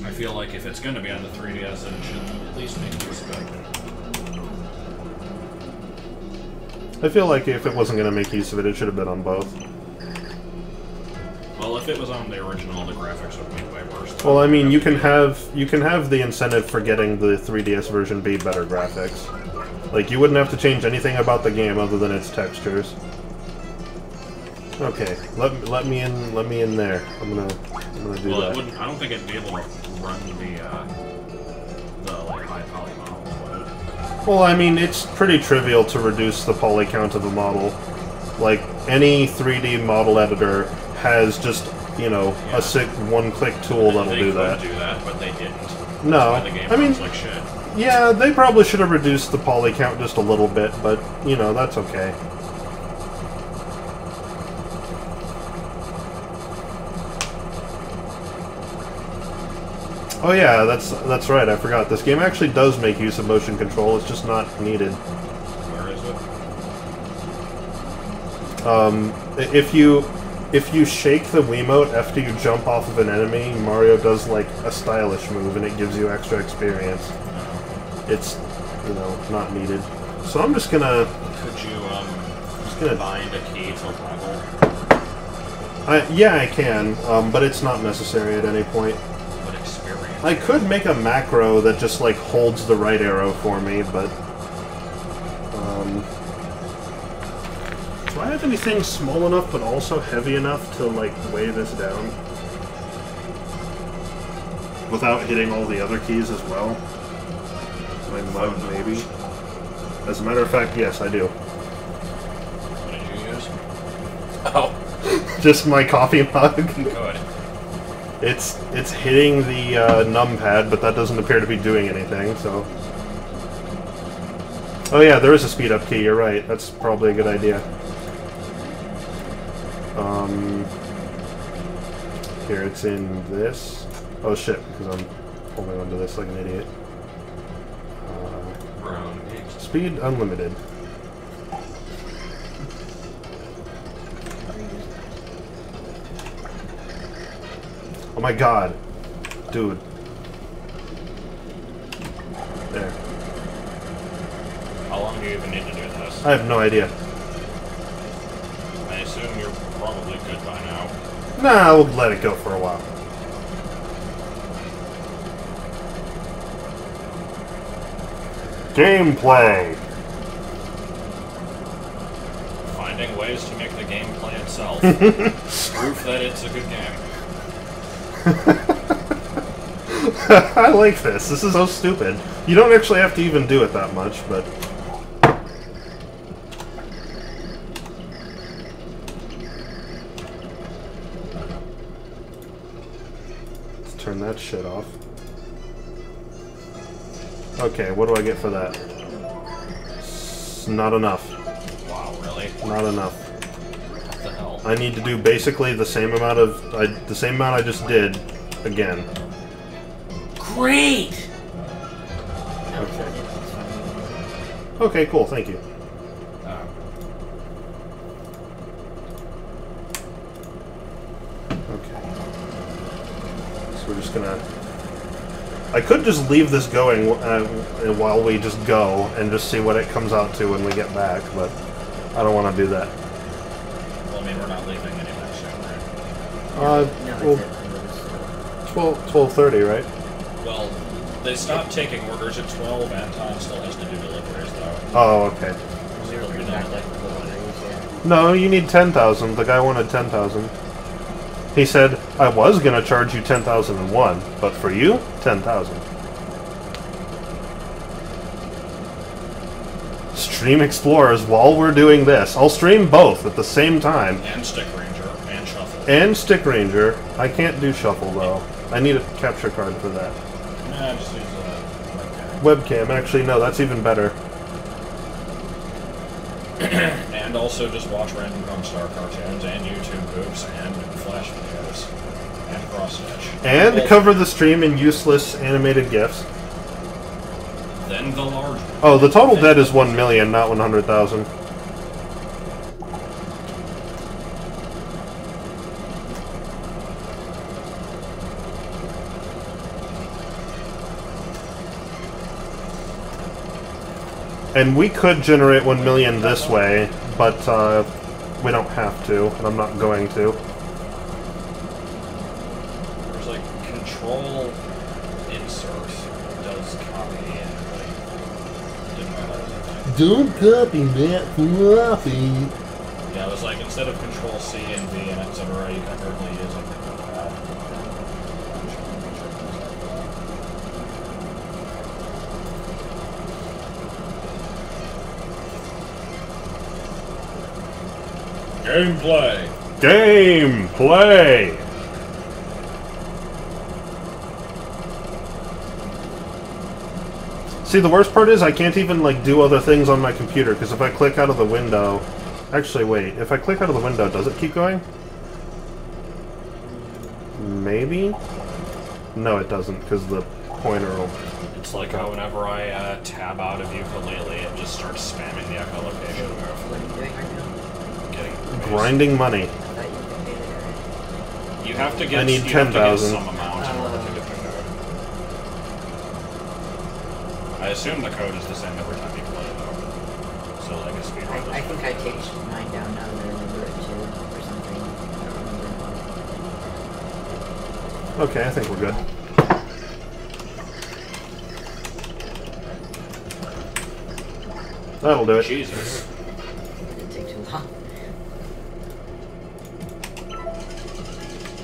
I feel like if it's going to be on the 3DS, then it should at least make use of it. I feel like if it wasn't going to make use of it, it should have been on both. Well, if it was on the original, the graphics would be way worse. Well, I mean, you can have the incentive for getting the 3DS version be better graphics. Like, you wouldn't have to change anything about the game other than its textures. Okay, let me in there. I'm gonna do well, that. It wouldn't. I don't think it'd be able to run the like high poly models, would it? Well, I mean, it's pretty trivial to reduce the poly count of a model. Like, any 3D model editor has just, you know, Yeah. a sick one-click tool that'll do that. They could do that, but they didn't. No, That's why the game I mean, runs like shit. yeah, they probably should have reduced the poly count just a little bit, but, you know, that's okay. Oh yeah, that's right, I forgot. This game actually does make use of motion control, it's just not needed. Where is it? If you shake the Wiimote after you jump off of an enemy, Mario does like a stylish move and it gives you extra experience. It's, you know, not needed. So I'm just gonna... Could you, gonna bind a key to level? Yeah, I can, but it's not necessary at any point. What experience? I could make a macro that just, like, holds the right arrow for me, but... do I have anything small enough but also heavy enough to, like, weigh this down? Without hitting all the other keys as well? My mug, maybe? As a matter of fact, yes, I do. What did you use? Oh, Just my coffee mug. good. It's hitting the numpad, but that doesn't appear to be doing anything, so... Oh yeah, there is a speed up key, you're right. That's probably a good idea. Here, it's in this. Oh shit, because I'm holding onto this like an idiot. Brown. Speed unlimited. Oh my god. Dude. There. How long do you even need to do this? I have no idea. I assume you're probably good by now. Nah, we'll let it go for a while. Gameplay! Finding ways to make the game play itself. Proof that it's a good game. I like this. This is so stupid. You don't actually have to even do it that much, but... that shit off. Okay, what do I get for that? Not enough. Wow, really? Not enough. What the hell? I need to do basically the same amount I just did again. Great! Okay. Okay, cool. Thank you. Okay. So we're just gonna... I could just leave this going while we just go and just see what it comes out to when we get back, but I don't want to do that. Well, I mean, we're not leaving anytime soon, right? Well, It's 12:30, right? Well, they stopped taking orders at 12. Anton still has to do deliveries, though. Oh, okay. It'll be done like No, you need 10,000. The guy wanted 10,000. He said, I was going to charge you 10,001, but for you, 10,000. Stream Explorers while we're doing this. I'll stream both at the same time. And Stick Ranger, and Shuffle. And Stick Ranger. I can't do Shuffle, though. I need a capture card for that. Nah, just use webcam. Webcam, actually, no, that's even better. And also just watch random Gunstar cartoons, and YouTube groups, and Flash videos, and cross-stitch. And Well, cover the stream in useless animated GIFs. Then the large one. Oh, the total debt is 1 million, not 100,000. And we could generate 1 million this way, but we don't have to, and I'm not going to. There's like control insert does copy and like didn't know that was a thing. Don't copy that floppy. Yeah, it was like instead of control C and V and etc. you can currently use like the notepad. Gameplay. Gameplay! See, the worst part is I can't even, like, do other things on my computer, because if I click out of the window... Actually, wait. If I click out of the window, does it keep going? Maybe? No, it doesn't, because the pointer will... It's like how whenever I tab out of ukulele, it just starts spamming the echolocation. What are you doing right now? Getting Grinding money. I thought you paid it already. You have to get. I need you have to get 10,000. some amount in order to get the code. I assume the code is the same every time you play, though. So like a speedrun. I think I changed mine down now to remember it too, or something. I don't remember. Okay, I think we're good. That'll do it. Jesus. It didn't take too long.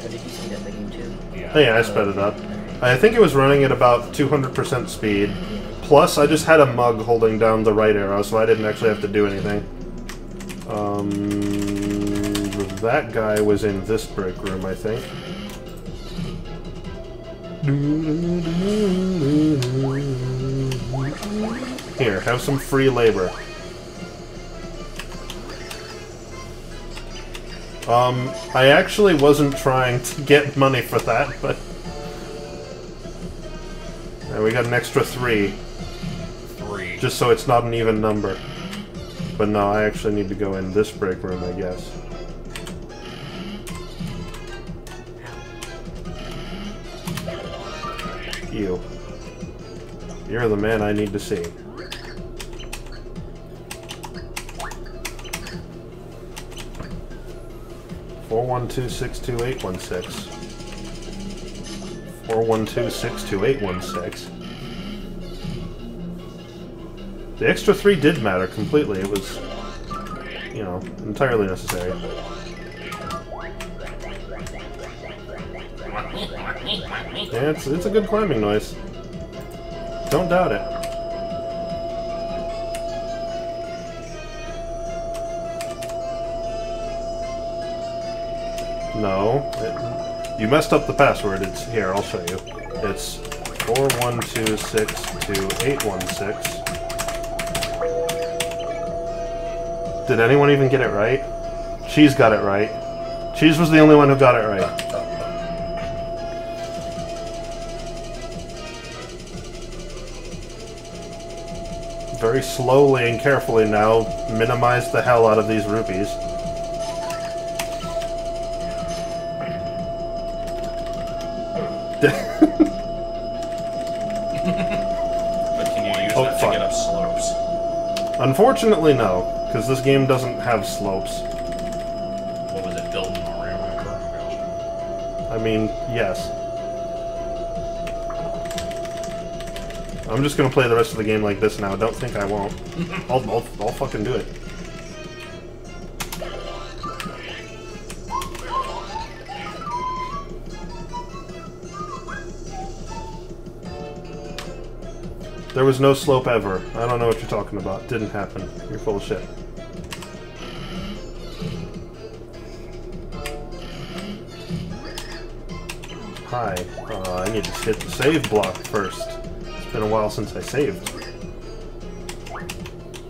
Or did you see that the game too? Yeah. Oh, yeah, I sped it up. I think it was running at about 200% speed. Plus, I just had a mug holding down the right arrow, so I didn't actually have to do anything. That guy was in this break room, I think. Here, have some free labor. I actually wasn't trying to get money for that, but... And we got an extra 3. 3. Just so it's not an even number. But no, I actually need to go in this break room, I guess. You. You're the man I need to see. Four 412-62816. 412-62816. The extra 3 did matter completely. It was, you know, entirely necessary. Yeah, it's a good climbing noise. Don't doubt it. No. You messed up the password. It's here, I'll show you. It's 41262816. Did anyone even get it right? Cheese got it right. Cheese was the only one who got it right. Very slowly and carefully now, minimize the hell out of these rupees. But can you use that to get up slopes? Unfortunately, no, because this game doesn't have slopes. What was it, built in Mario Maker? I mean, yes. I'm just gonna play the rest of the game like this now. Don't think I won't. I'll fucking do it. There was no slope ever. I don't know what you're talking about. Didn't happen. You're full of shit. Hi. I need to hit the save block first. It's been a while since I saved.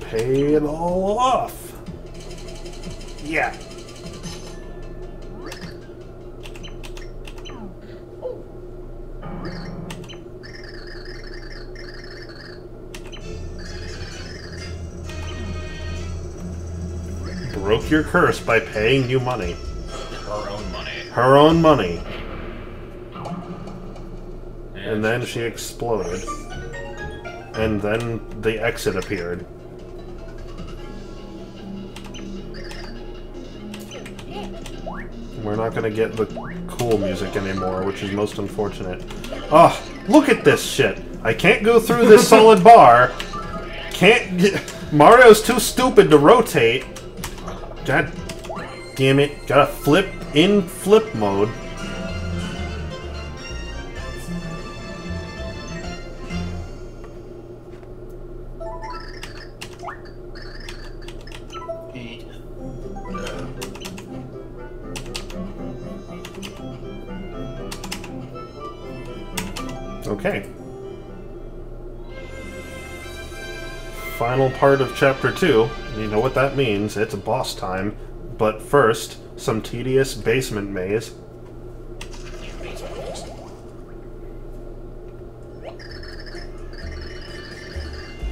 Pay it all off. Yeah. Broke your curse by paying you money. Her own money. Her own money. And then she exploded. And then the exit appeared. We're not gonna get the cool music anymore, which is most unfortunate. Ah, look at this shit! I can't go through this solid bar. Can't get... Mario's too stupid to rotate. God damn it. Gotta flip in flip mode. Okay. Final part of Chapter 2. You know what that means. It's boss time. But first, some tedious basement maze.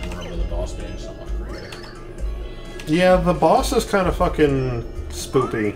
Remember the boss being somewhat creative. Yeah, the boss is kind of fucking spoopy.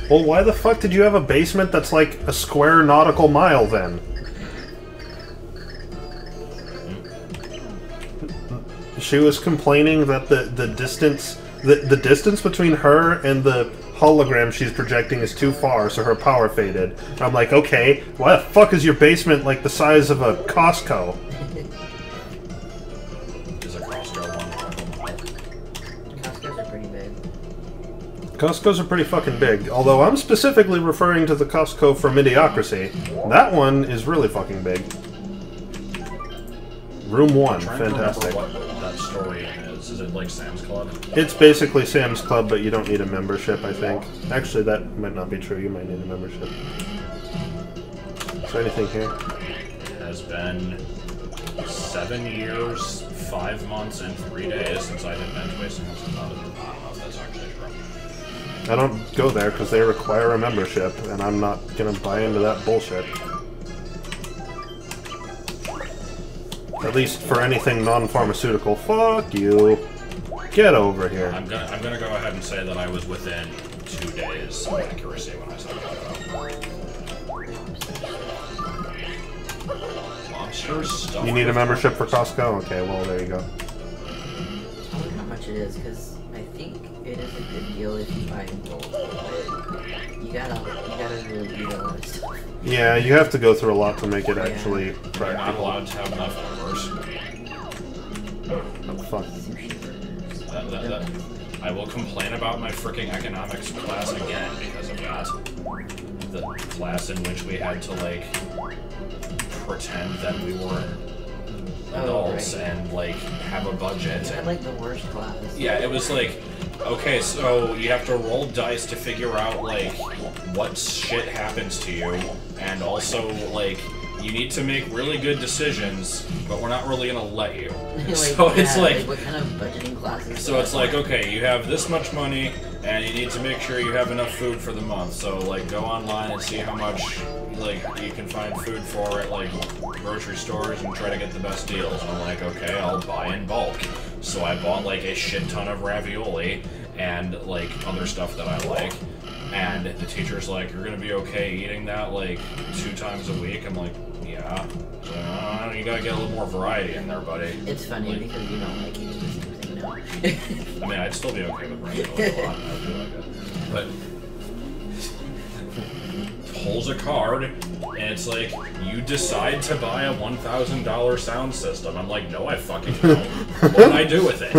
Well, why the fuck did you have a basement that's like a square nautical mile then? She was complaining that the distance the distance between her and the hologram she's projecting is too far, so her power faded. I'm like, okay, why the fuck is your basement like the size of a Costco? Is a Costco one? Costco's are pretty big. Costco's are pretty fucking big, although I'm specifically referring to the Costco from Idiocracy. That one is really fucking big. Room 1, I'm trying to fantastic. remember what that story is. Is it like Sam's Club? It's basically Sam's Club, but you don't need a membership, I think. Actually, that might not be true. You might need a membership. Is there anything here? It has been 7 years, 5 months, and 3 days since I did bench wasting. I don't know if that's actually true. I don't go there because they require a membership, and I'm not gonna buy into that bullshit. At least for anything non-pharmaceutical. Fuck you. Get over here. I'm gonna go ahead and say that I was within 2 days of accuracy when I said that. Lobster stuff. You need a membership for Costco? Okay, well, there you go. I wonder how much it is, because I think It is a good deal if you buy in bulk, but you gotta really eat a lot of stuff. Yeah, you have to go through a lot to make it actually You're not practical. allowed to have leftovers. Oh, fuck. Sushi burgers. That. I will complain about my freaking economics class again because of that. The class in which we had to, like, pretend that we were adults and, like, have a budget. I had like the worst class. Yeah, it was like, okay, so you have to roll dice to figure out, like, what shit happens to you, and also, like, you need to make really good decisions, but we're not really gonna let you. Like, So it's yeah, like, what kind of budgeting classes? so it's like, okay, you have this much money, and you need to make sure you have enough food for the month. So, like, go online and see how much, like, you can find food for at, like, grocery stores and try to get the best deals. And I'm like, okay, I'll buy in bulk. So I bought, like, a shit ton of ravioli and, like, other stuff that I like. And the teacher's like, you're gonna be okay eating that, like, 2 times a week? I'm like, yeah. So, you gotta get a little more variety in there, buddy. It's funny Like, because you don't like eating the same thing now. I mean, I'd still be okay with ravioli a lot. I'd do like it. But pulls a card, and it's like, you decide to buy a $1,000 sound system. I'm like, no, I fucking don't. What do I do with it?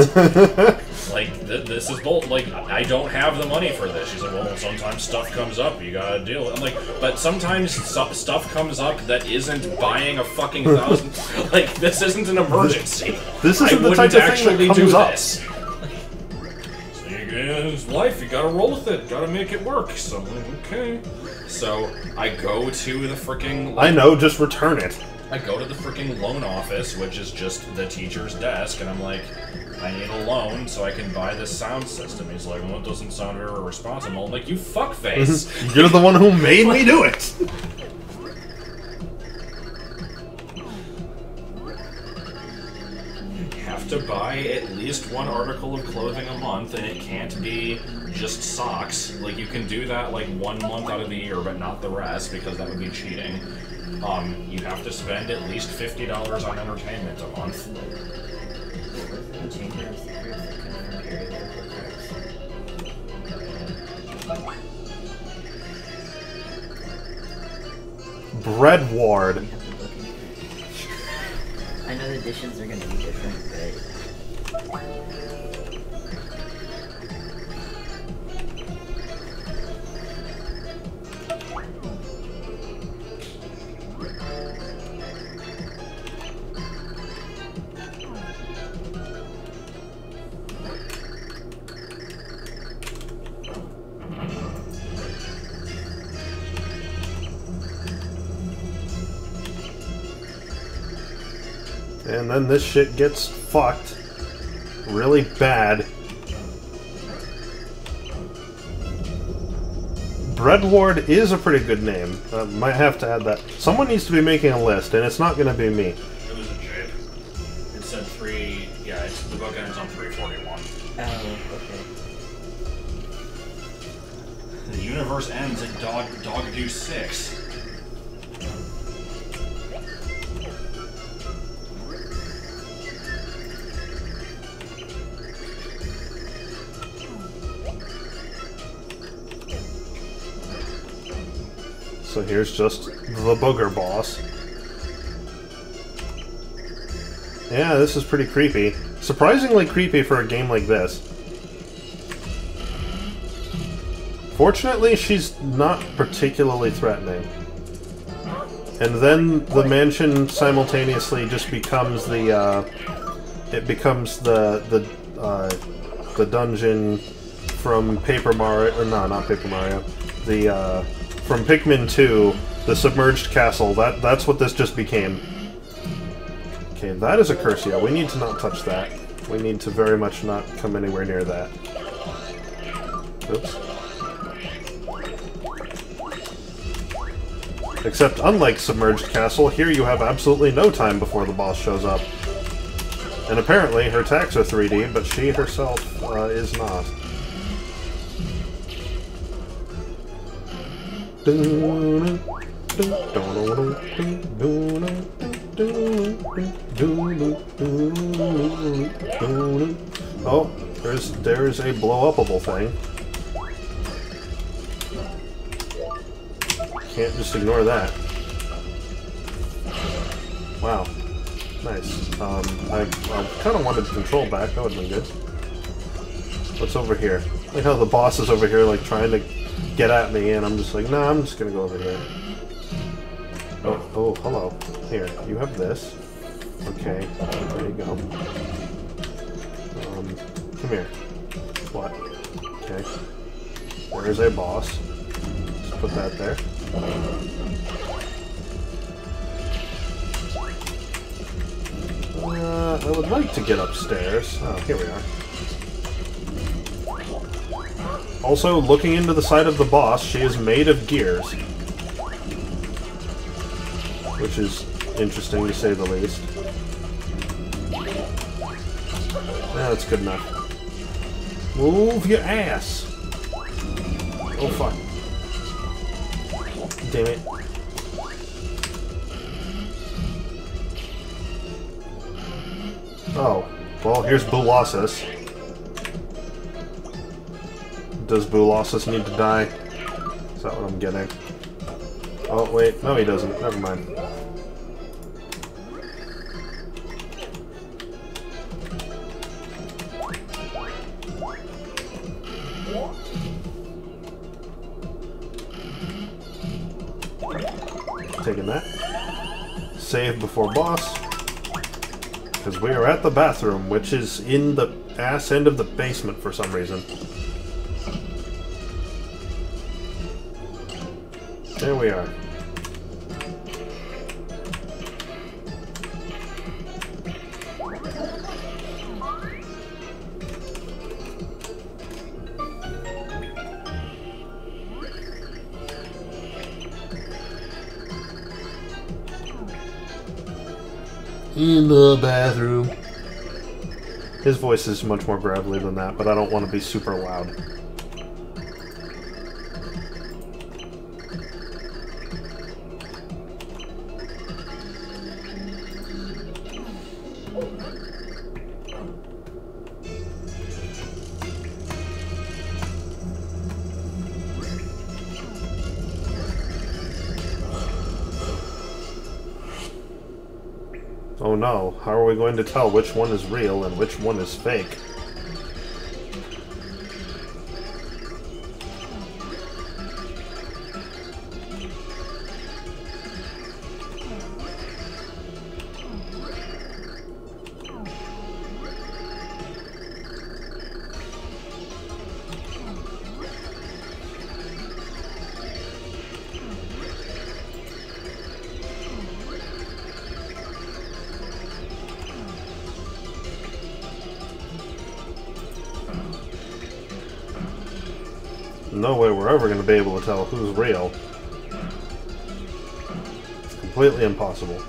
Like, this is both. Like, I don't have the money for this. She's like, well, sometimes stuff comes up. You gotta deal with it. I'm like, but sometimes stuff comes up that isn't buying a fucking $1,000. Like, this isn't an emergency. This isn't I the wouldn't type of thing actually that do comes up. this. So it's life, you gotta roll with it, gotta make it work. So I'm like, okay. So I go to the freaking. I know, just return it. I go to the freaking loan office, which is just the teacher's desk, and I'm like, I need a loan so I can buy this sound system. He's like, well, it doesn't sound very responsible. I'm like, you fuckface. You're the one who made me do it. Have to buy at least 1 article of clothing a month, and it can't be just socks. Like, you can do that like 1 month out of the year, but not the rest, because that would be cheating. You have to spend at least $50 on entertainment a month. Bread Ward. I know the editions are gonna be different, but And then this shit gets fucked really bad. Bread Ward is a pretty good name. Might have to add that. Someone needs to be making a list, and it's not going to be me. It was a jape. It said 3. Yeah, the book ends on 341. oh, okay. The universe ends at Dog Do 6. So here's just the booger boss. Yeah, this is pretty creepy. Surprisingly creepy for a game like this. Fortunately, she's not particularly threatening. And then the mansion simultaneously just becomes the, it becomes the dungeon from Paper Mario, or no, not Paper Mario, from Pikmin 2, the submerged castle. That's what this just became. Okay, that is a Cursia. We need to not touch that. We need to very much not come anywhere near that. Oops. Except, unlike Submerged Castle, here you have absolutely no time before the boss shows up. And apparently, her attacks are 3D, but she herself is not. Oh, there's a blow-upable thing. Can't just ignore that. Wow. Nice. I kind of wanted control back. That would have been good. What's over here? Like how the boss is over here, like, trying to get at me, and I'm just like, nah, I'm just gonna go over here. Oh, hello. Here, you have this. Okay, there you go. Come here. What? Okay. Where is a boss? Just put that there. I would like to get upstairs. Oh, here we are. Also, looking into the side of the boss, she is made of gears. Which is interesting, to say the least. Yeah, that's good enough. Move your ass! Oh, fuck. Damn it. Oh. Well, here's Boolossus. Does Boolossus need to die? Is that what I'm getting? Oh, wait. No, he doesn't. Never mind. Taking that. Save before boss. Because we are at the bathroom, which is in the ass end of the basement for some reason. There we are. In the bathroom. His voice is much more gravelly than that, but I don't want to be super loud. Oh no, how are we going to tell which one is real and which one is fake? No way we're ever going to be able to tell who's real. It's completely impossible.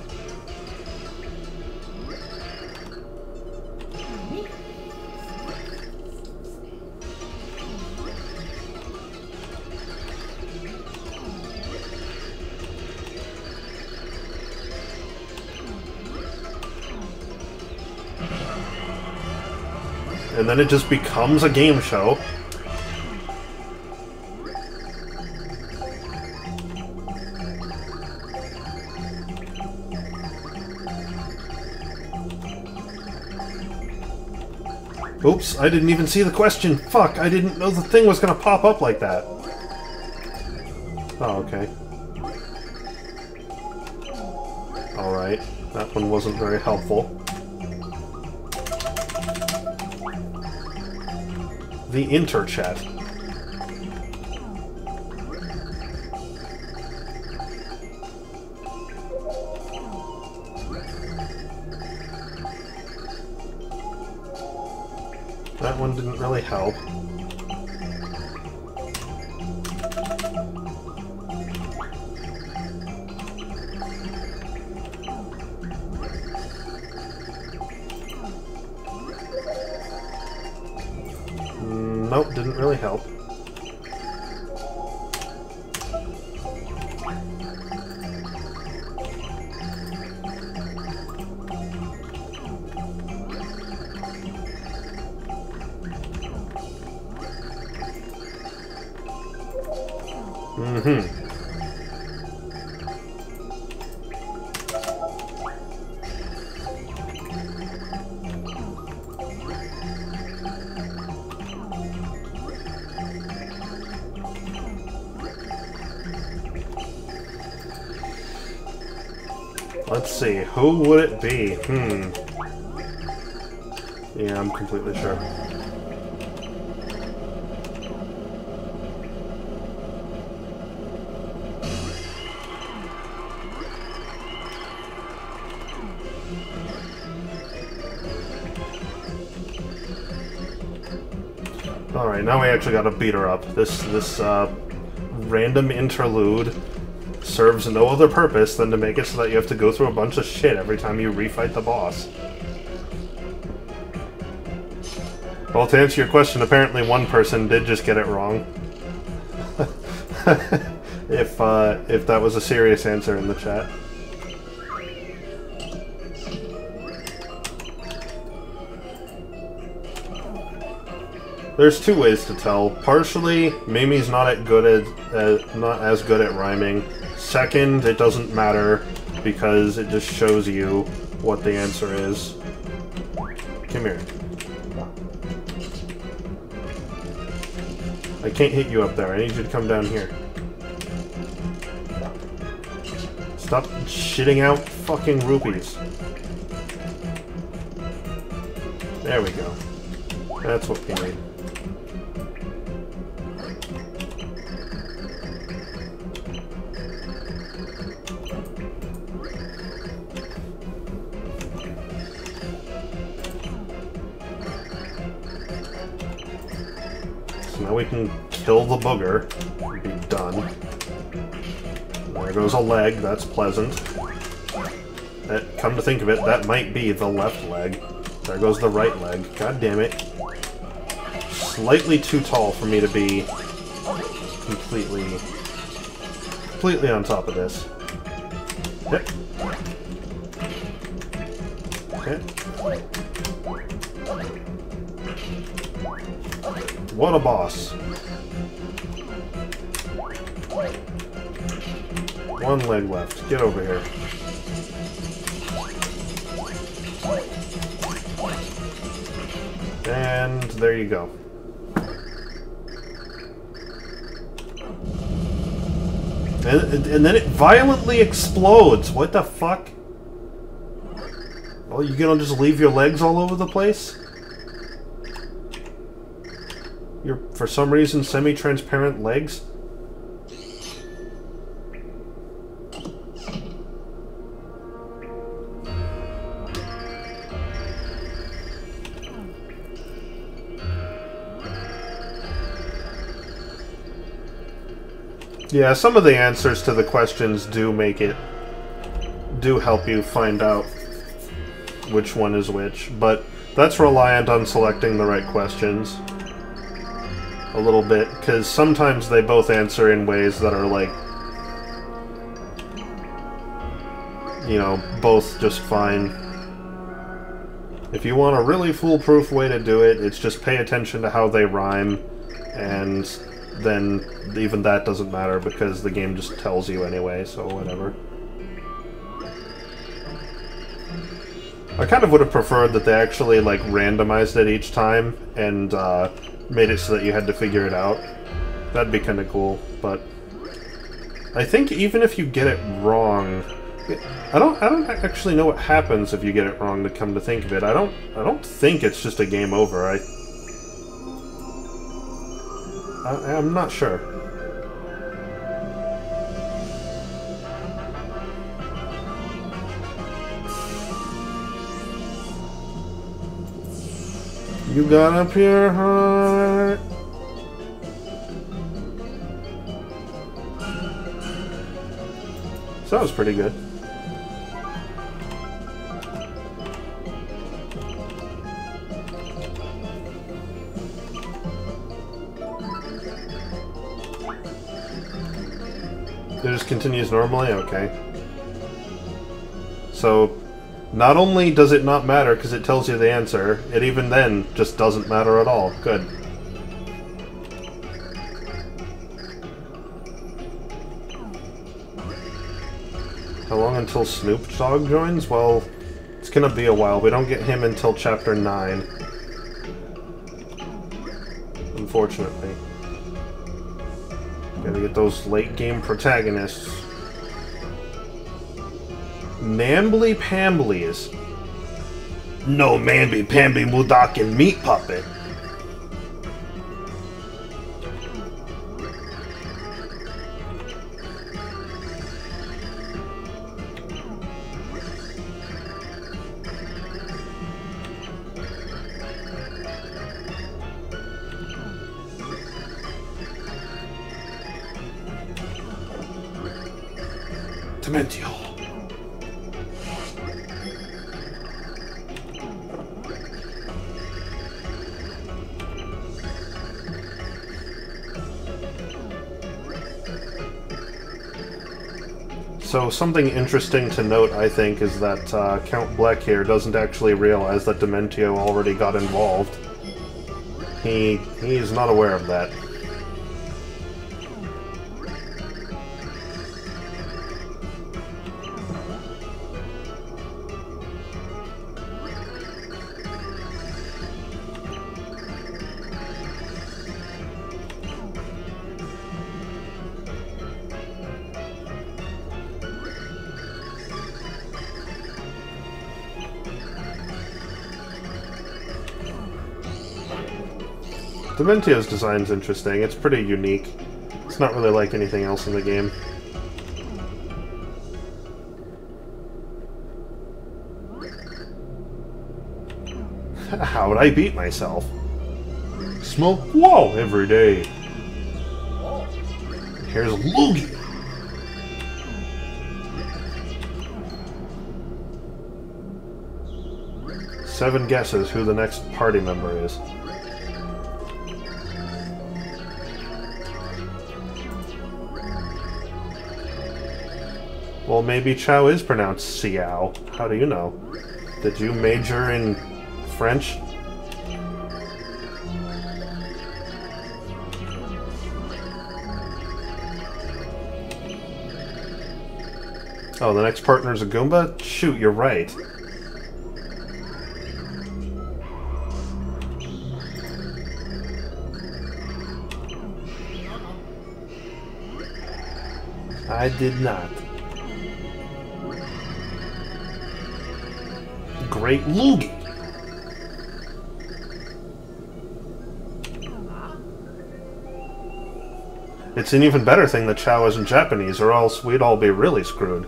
And then it just becomes a game show. Oops, I didn't even see the question. Fuck, I didn't know the thing was gonna pop up like that. Oh, okay. Alright, that one wasn't very helpful. The interchat. That one didn't really help. Nope, didn't really help. Mm-hmm. Let's see, who would it be? Yeah, I'm completely sure. Alright, now we actually gotta beat her up. This random interlude serves no other purpose than to make it so that you have to go through a bunch of shit every time you refight the boss. Well, to answer your question, apparently one person did just get it wrong. if that was a serious answer in the chat. There's two ways to tell. Partially, Mimi's not as good at rhyming. Second, it doesn't matter because it just shows you what the answer is. Come here. I can't hit you up there. I need you to come down here. Stop shitting out fucking rupees. There we go. That's what we need. Now we can kill the booger and be done. There goes a leg, that's pleasant. Come to think of it, that might be the left leg. There goes the right leg. God damn it. Slightly too tall for me to be completely on top of this. Hit. Hit. What a boss. One leg left. Get over here. And there you go. And then it violently explodes. What the fuck? Oh, you gonna just leave your legs all over the place? Your, for some reason, semi-transparent legs? Yeah, some of the answers to the questions do help you find out which one is which, but that's reliant on selecting the right questions a little bit, because sometimes they both answer in ways that are like, you know, both just fine. If you want a really foolproof way to do it, it's just pay attention to how they rhyme, and then even that doesn't matter because the game just tells you anyway, so whatever. I kind of would have preferred that they actually, like, randomized it each time and made it so that you had to figure it out. That'd be kind of cool, but I think even if you get it wrong, I don't actually know what happens if you get it wrong, to come to think of it. I don't think it's just a game over. I'm not sure. You got a pure heart. So that was pretty good. It just continues normally? Okay. So, not only does it not matter because it tells you the answer, it even then just doesn't matter at all. Good. How long until Snoop Dogg joins? Well, it's gonna be a while. We don't get him until Chapter 9. Unfortunately. Gotta get those late-game protagonists. Nambly Pamblies. No Mamby Pamby Mudakin Meat Puppet. Dementio. So something interesting to note, I think, is that Count Bleck here doesn't actually realize that Dementio already got involved. He is not aware of that. Dementio's design's interesting. It's pretty unique. It's not really like anything else in the game. How would I beat myself? Smoke whoa every day. Here's Loogie. Seven guesses who the next party member is. Well, maybe Chow is pronounced Xiao. How do you know? Did you major in French? Oh, the next partner's a Goomba? Shoot, you're right. I did not. Great Loogie. It's an even better thing that Chow isn't Japanese, or else we'd all be really screwed.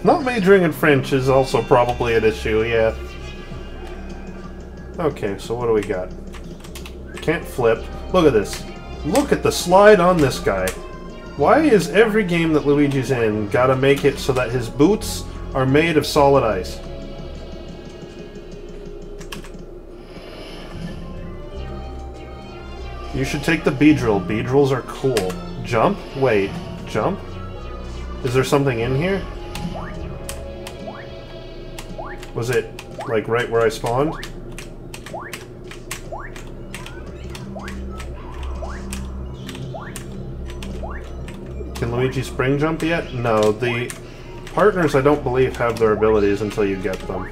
Not majoring in French is also probably an issue, yeah. Okay, so what do we got? Can't flip. Look at this. Look at the slide on this guy. Why is every game that Luigi's in gotta make it so that his boots are made of solid ice? You should take the Beedrill. Beedrills are cool. Jump? Wait. Jump? Is there something in here? Was it, like, right where I spawned? Can Luigi spring jump yet? No, the partners I don't believe have their abilities until you get them.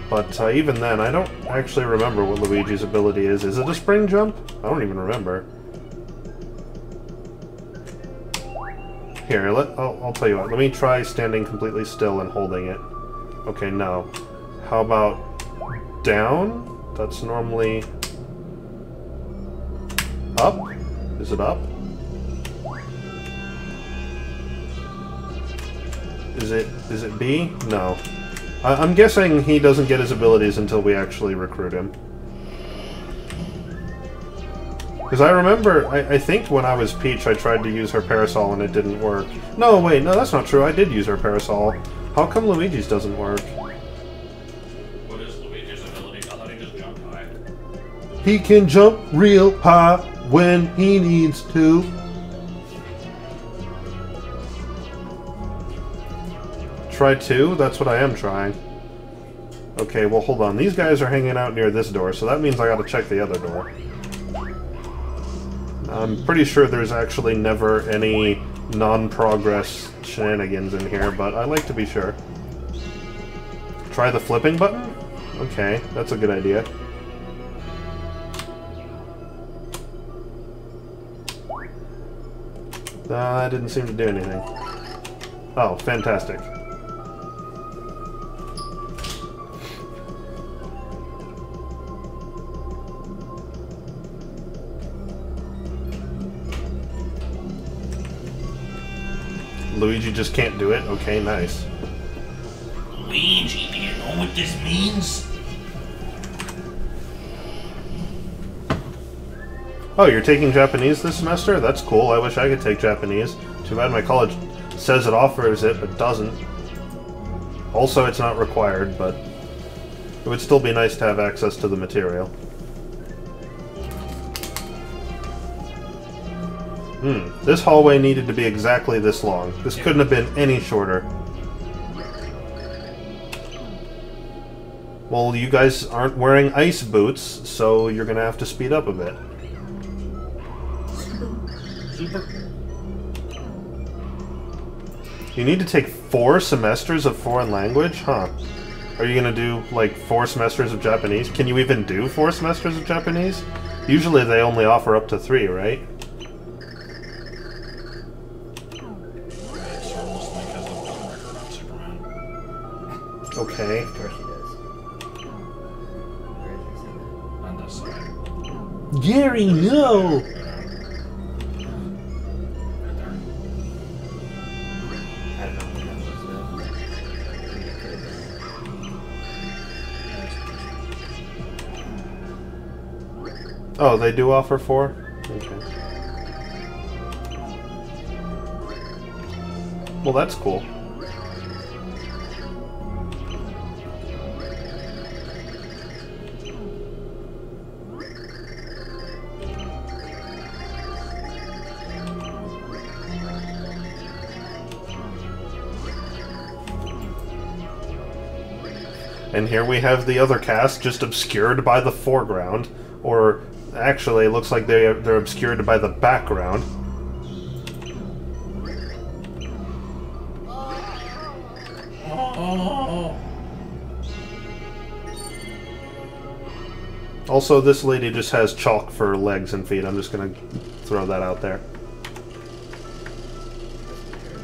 But even then, I don't actually remember what Luigi's ability is. Is it a spring jump? I don't even remember. Here, I'll tell you what. Let me try standing completely still and holding it. Okay, no. How about down? That's normally up? Is it up? Is it B? No. I'm guessing he doesn't get his abilities until we actually recruit him. Because I remember, I think when I was Peach I tried to use her parasol and it didn't work. No, wait, no, that's not true. I did use her parasol. How come Luigi's doesn't work? What is Luigi's ability? I thought he just jumped high. He can jump real high when he needs to. Try 2? That's what I am trying. Okay, well hold on. These guys are hanging out near this door, so that means I gotta check the other door. I'm pretty sure there's actually never any non-progress shenanigans in here, but I like to be sure. Try the flipping button? Okay, that's a good idea. That didn't seem to do anything. Oh, fantastic. Luigi just can't do it? Okay, nice. Luigi, do you know what this means? Oh, you're taking Japanese this semester? That's cool. I wish I could take Japanese. Too bad my college says it offers it, but doesn't. Also, it's not required, but it would still be nice to have access to the material. This hallway needed to be exactly this long. This couldn't have been any shorter. Well, you guys aren't wearing ice boots, so you're gonna have to speed up a bit. You need to take 4 semesters of foreign language? Huh. Are you gonna do, like, 4 semesters of Japanese? Can you even do 4 semesters of Japanese? Usually they only offer up to 3, right? Okay. Of course she does. Where is your son? On this side. Gary, no! I don't know what that was, though. I think it could have been. Oh, they do offer 4? Okay. Well, that's cool. And here we have the other cast just obscured by the foreground. Or, actually, it looks like they're obscured by the background. Also, this lady just has chalk for legs and feet. I'm just gonna throw that out there.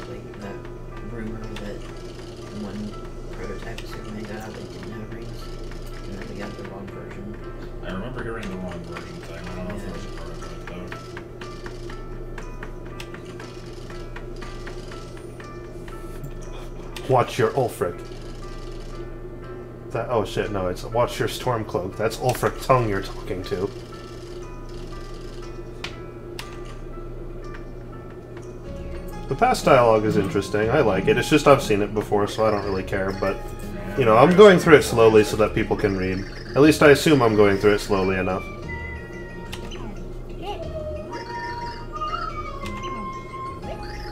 Like that rumor that one prototype of Superman got out that didn't have rings, and then we got the wrong version. I remember hearing the wrong version thing. I don't know if it was a prototype, though. Watch your Ulfric. That, oh shit, no, it's watch your Stormcloak. That's Ulfric Tongue you're talking to. The past dialogue is interesting. I like it. It's just I've seen it before, so I don't really care, but you know, I'm going through it slowly so that people can read. At least I assume I'm going through it slowly enough.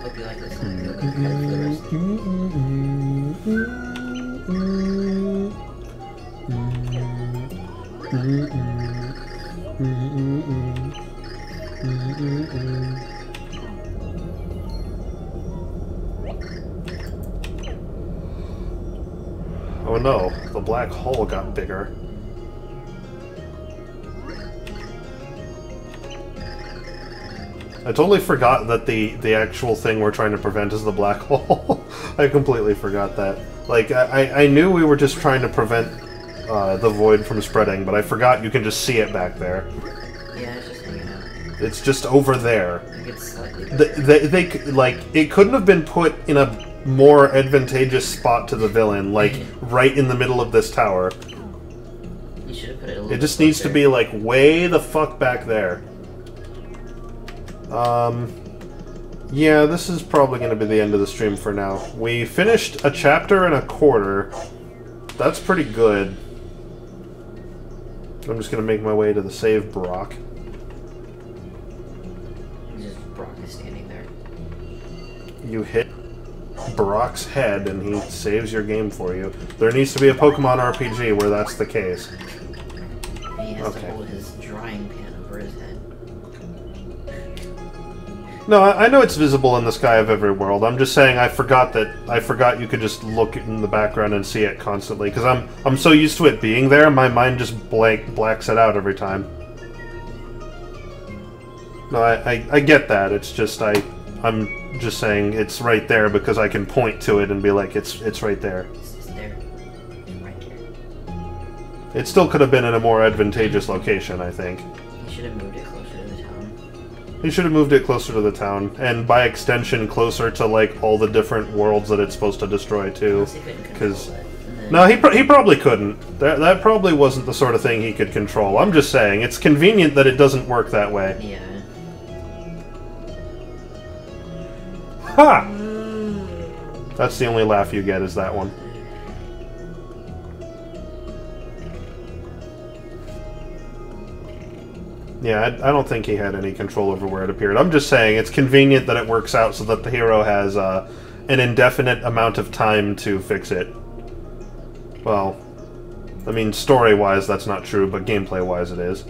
Hope you like this song. You'll be prepared for the rest. Oh no, the black hole got bigger. I totally forgot that the actual thing we're trying to prevent is the black hole. I completely forgot that. Like, I knew we were just trying to prevent the void from spreading, but I forgot you can just see it back there. Yeah, it's just hanging out. It's just over there. Like it's slightly. Like, it couldn't have been put in a more advantageous spot to the villain, like, right in the middle of this tower. You should have put it a little It just bit needs to closer. be, like, way the fuck back there. Yeah, this is probably going to be the end of the stream for now. We finished a chapter and a quarter. That's pretty good. I'm just going to make my way to the save Brock. Just Brock is standing there. You hit... Brock's head and he saves your game for you. There needs to be a Pokemon RPG where that's the case. He has Okay. to hold his drying pan over his head. No, I know it's visible in the sky of every world. I'm just saying I forgot you could just look in the background and see it constantly because I'm so used to it being there, my mind just blacks it out every time. No, I get that. It's just I'm just saying it's right there because I can point to it and be like it's right there. It's there. It's right there. It still could have been in a more advantageous location, I think. He should have moved it closer to the town. He should have moved it closer to the town, and by extension closer to like all the different worlds that it's supposed to destroy too. Unless he couldn't control 'Cause it. And then- no, he probably couldn't. That probably wasn't the sort of thing he could control. I'm just saying it's convenient that it doesn't work that way. Yeah. Ha! That's the only laugh you get, is that one. Yeah, I don't think he had any control over where it appeared. I'm just saying it's convenient that it works out so that the hero has an indefinite amount of time to fix it. Well, I mean, story-wise that's not true, but gameplay-wise it is.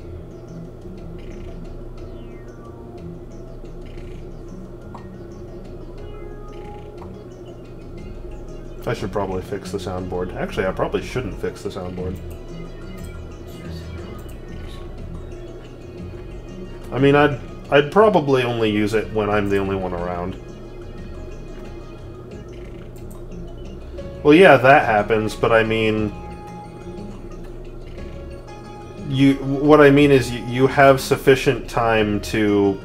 I should probably fix the soundboard. Actually, I probably shouldn't fix the soundboard. I mean, I'd probably only use it when I'm the only one around. Well, yeah, that happens, but I mean... What I mean is you have sufficient time to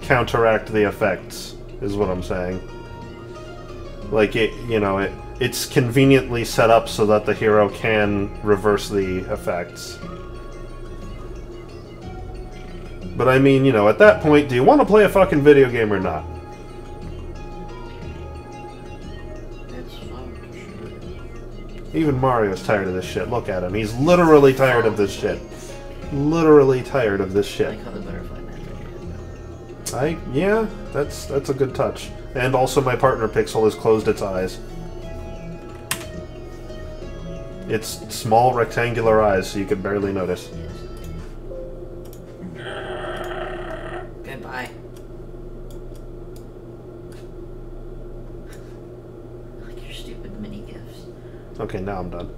counteract the effects, is what I'm saying. Like, it's conveniently set up so that the hero can reverse the effects. But I mean, at that point, do you want to play a fucking video game or not? It's fun. Even Mario's tired of this shit. Look at him. He's literally tired of this shit. Literally tired of this I shit. like how the butterfly magic is. Yeah, that's a good touch. And also my partner Pixel has closed its eyes. It's small rectangular eyes, so you could barely notice. Goodbye. I like your stupid mini gifts. Okay, now I'm done.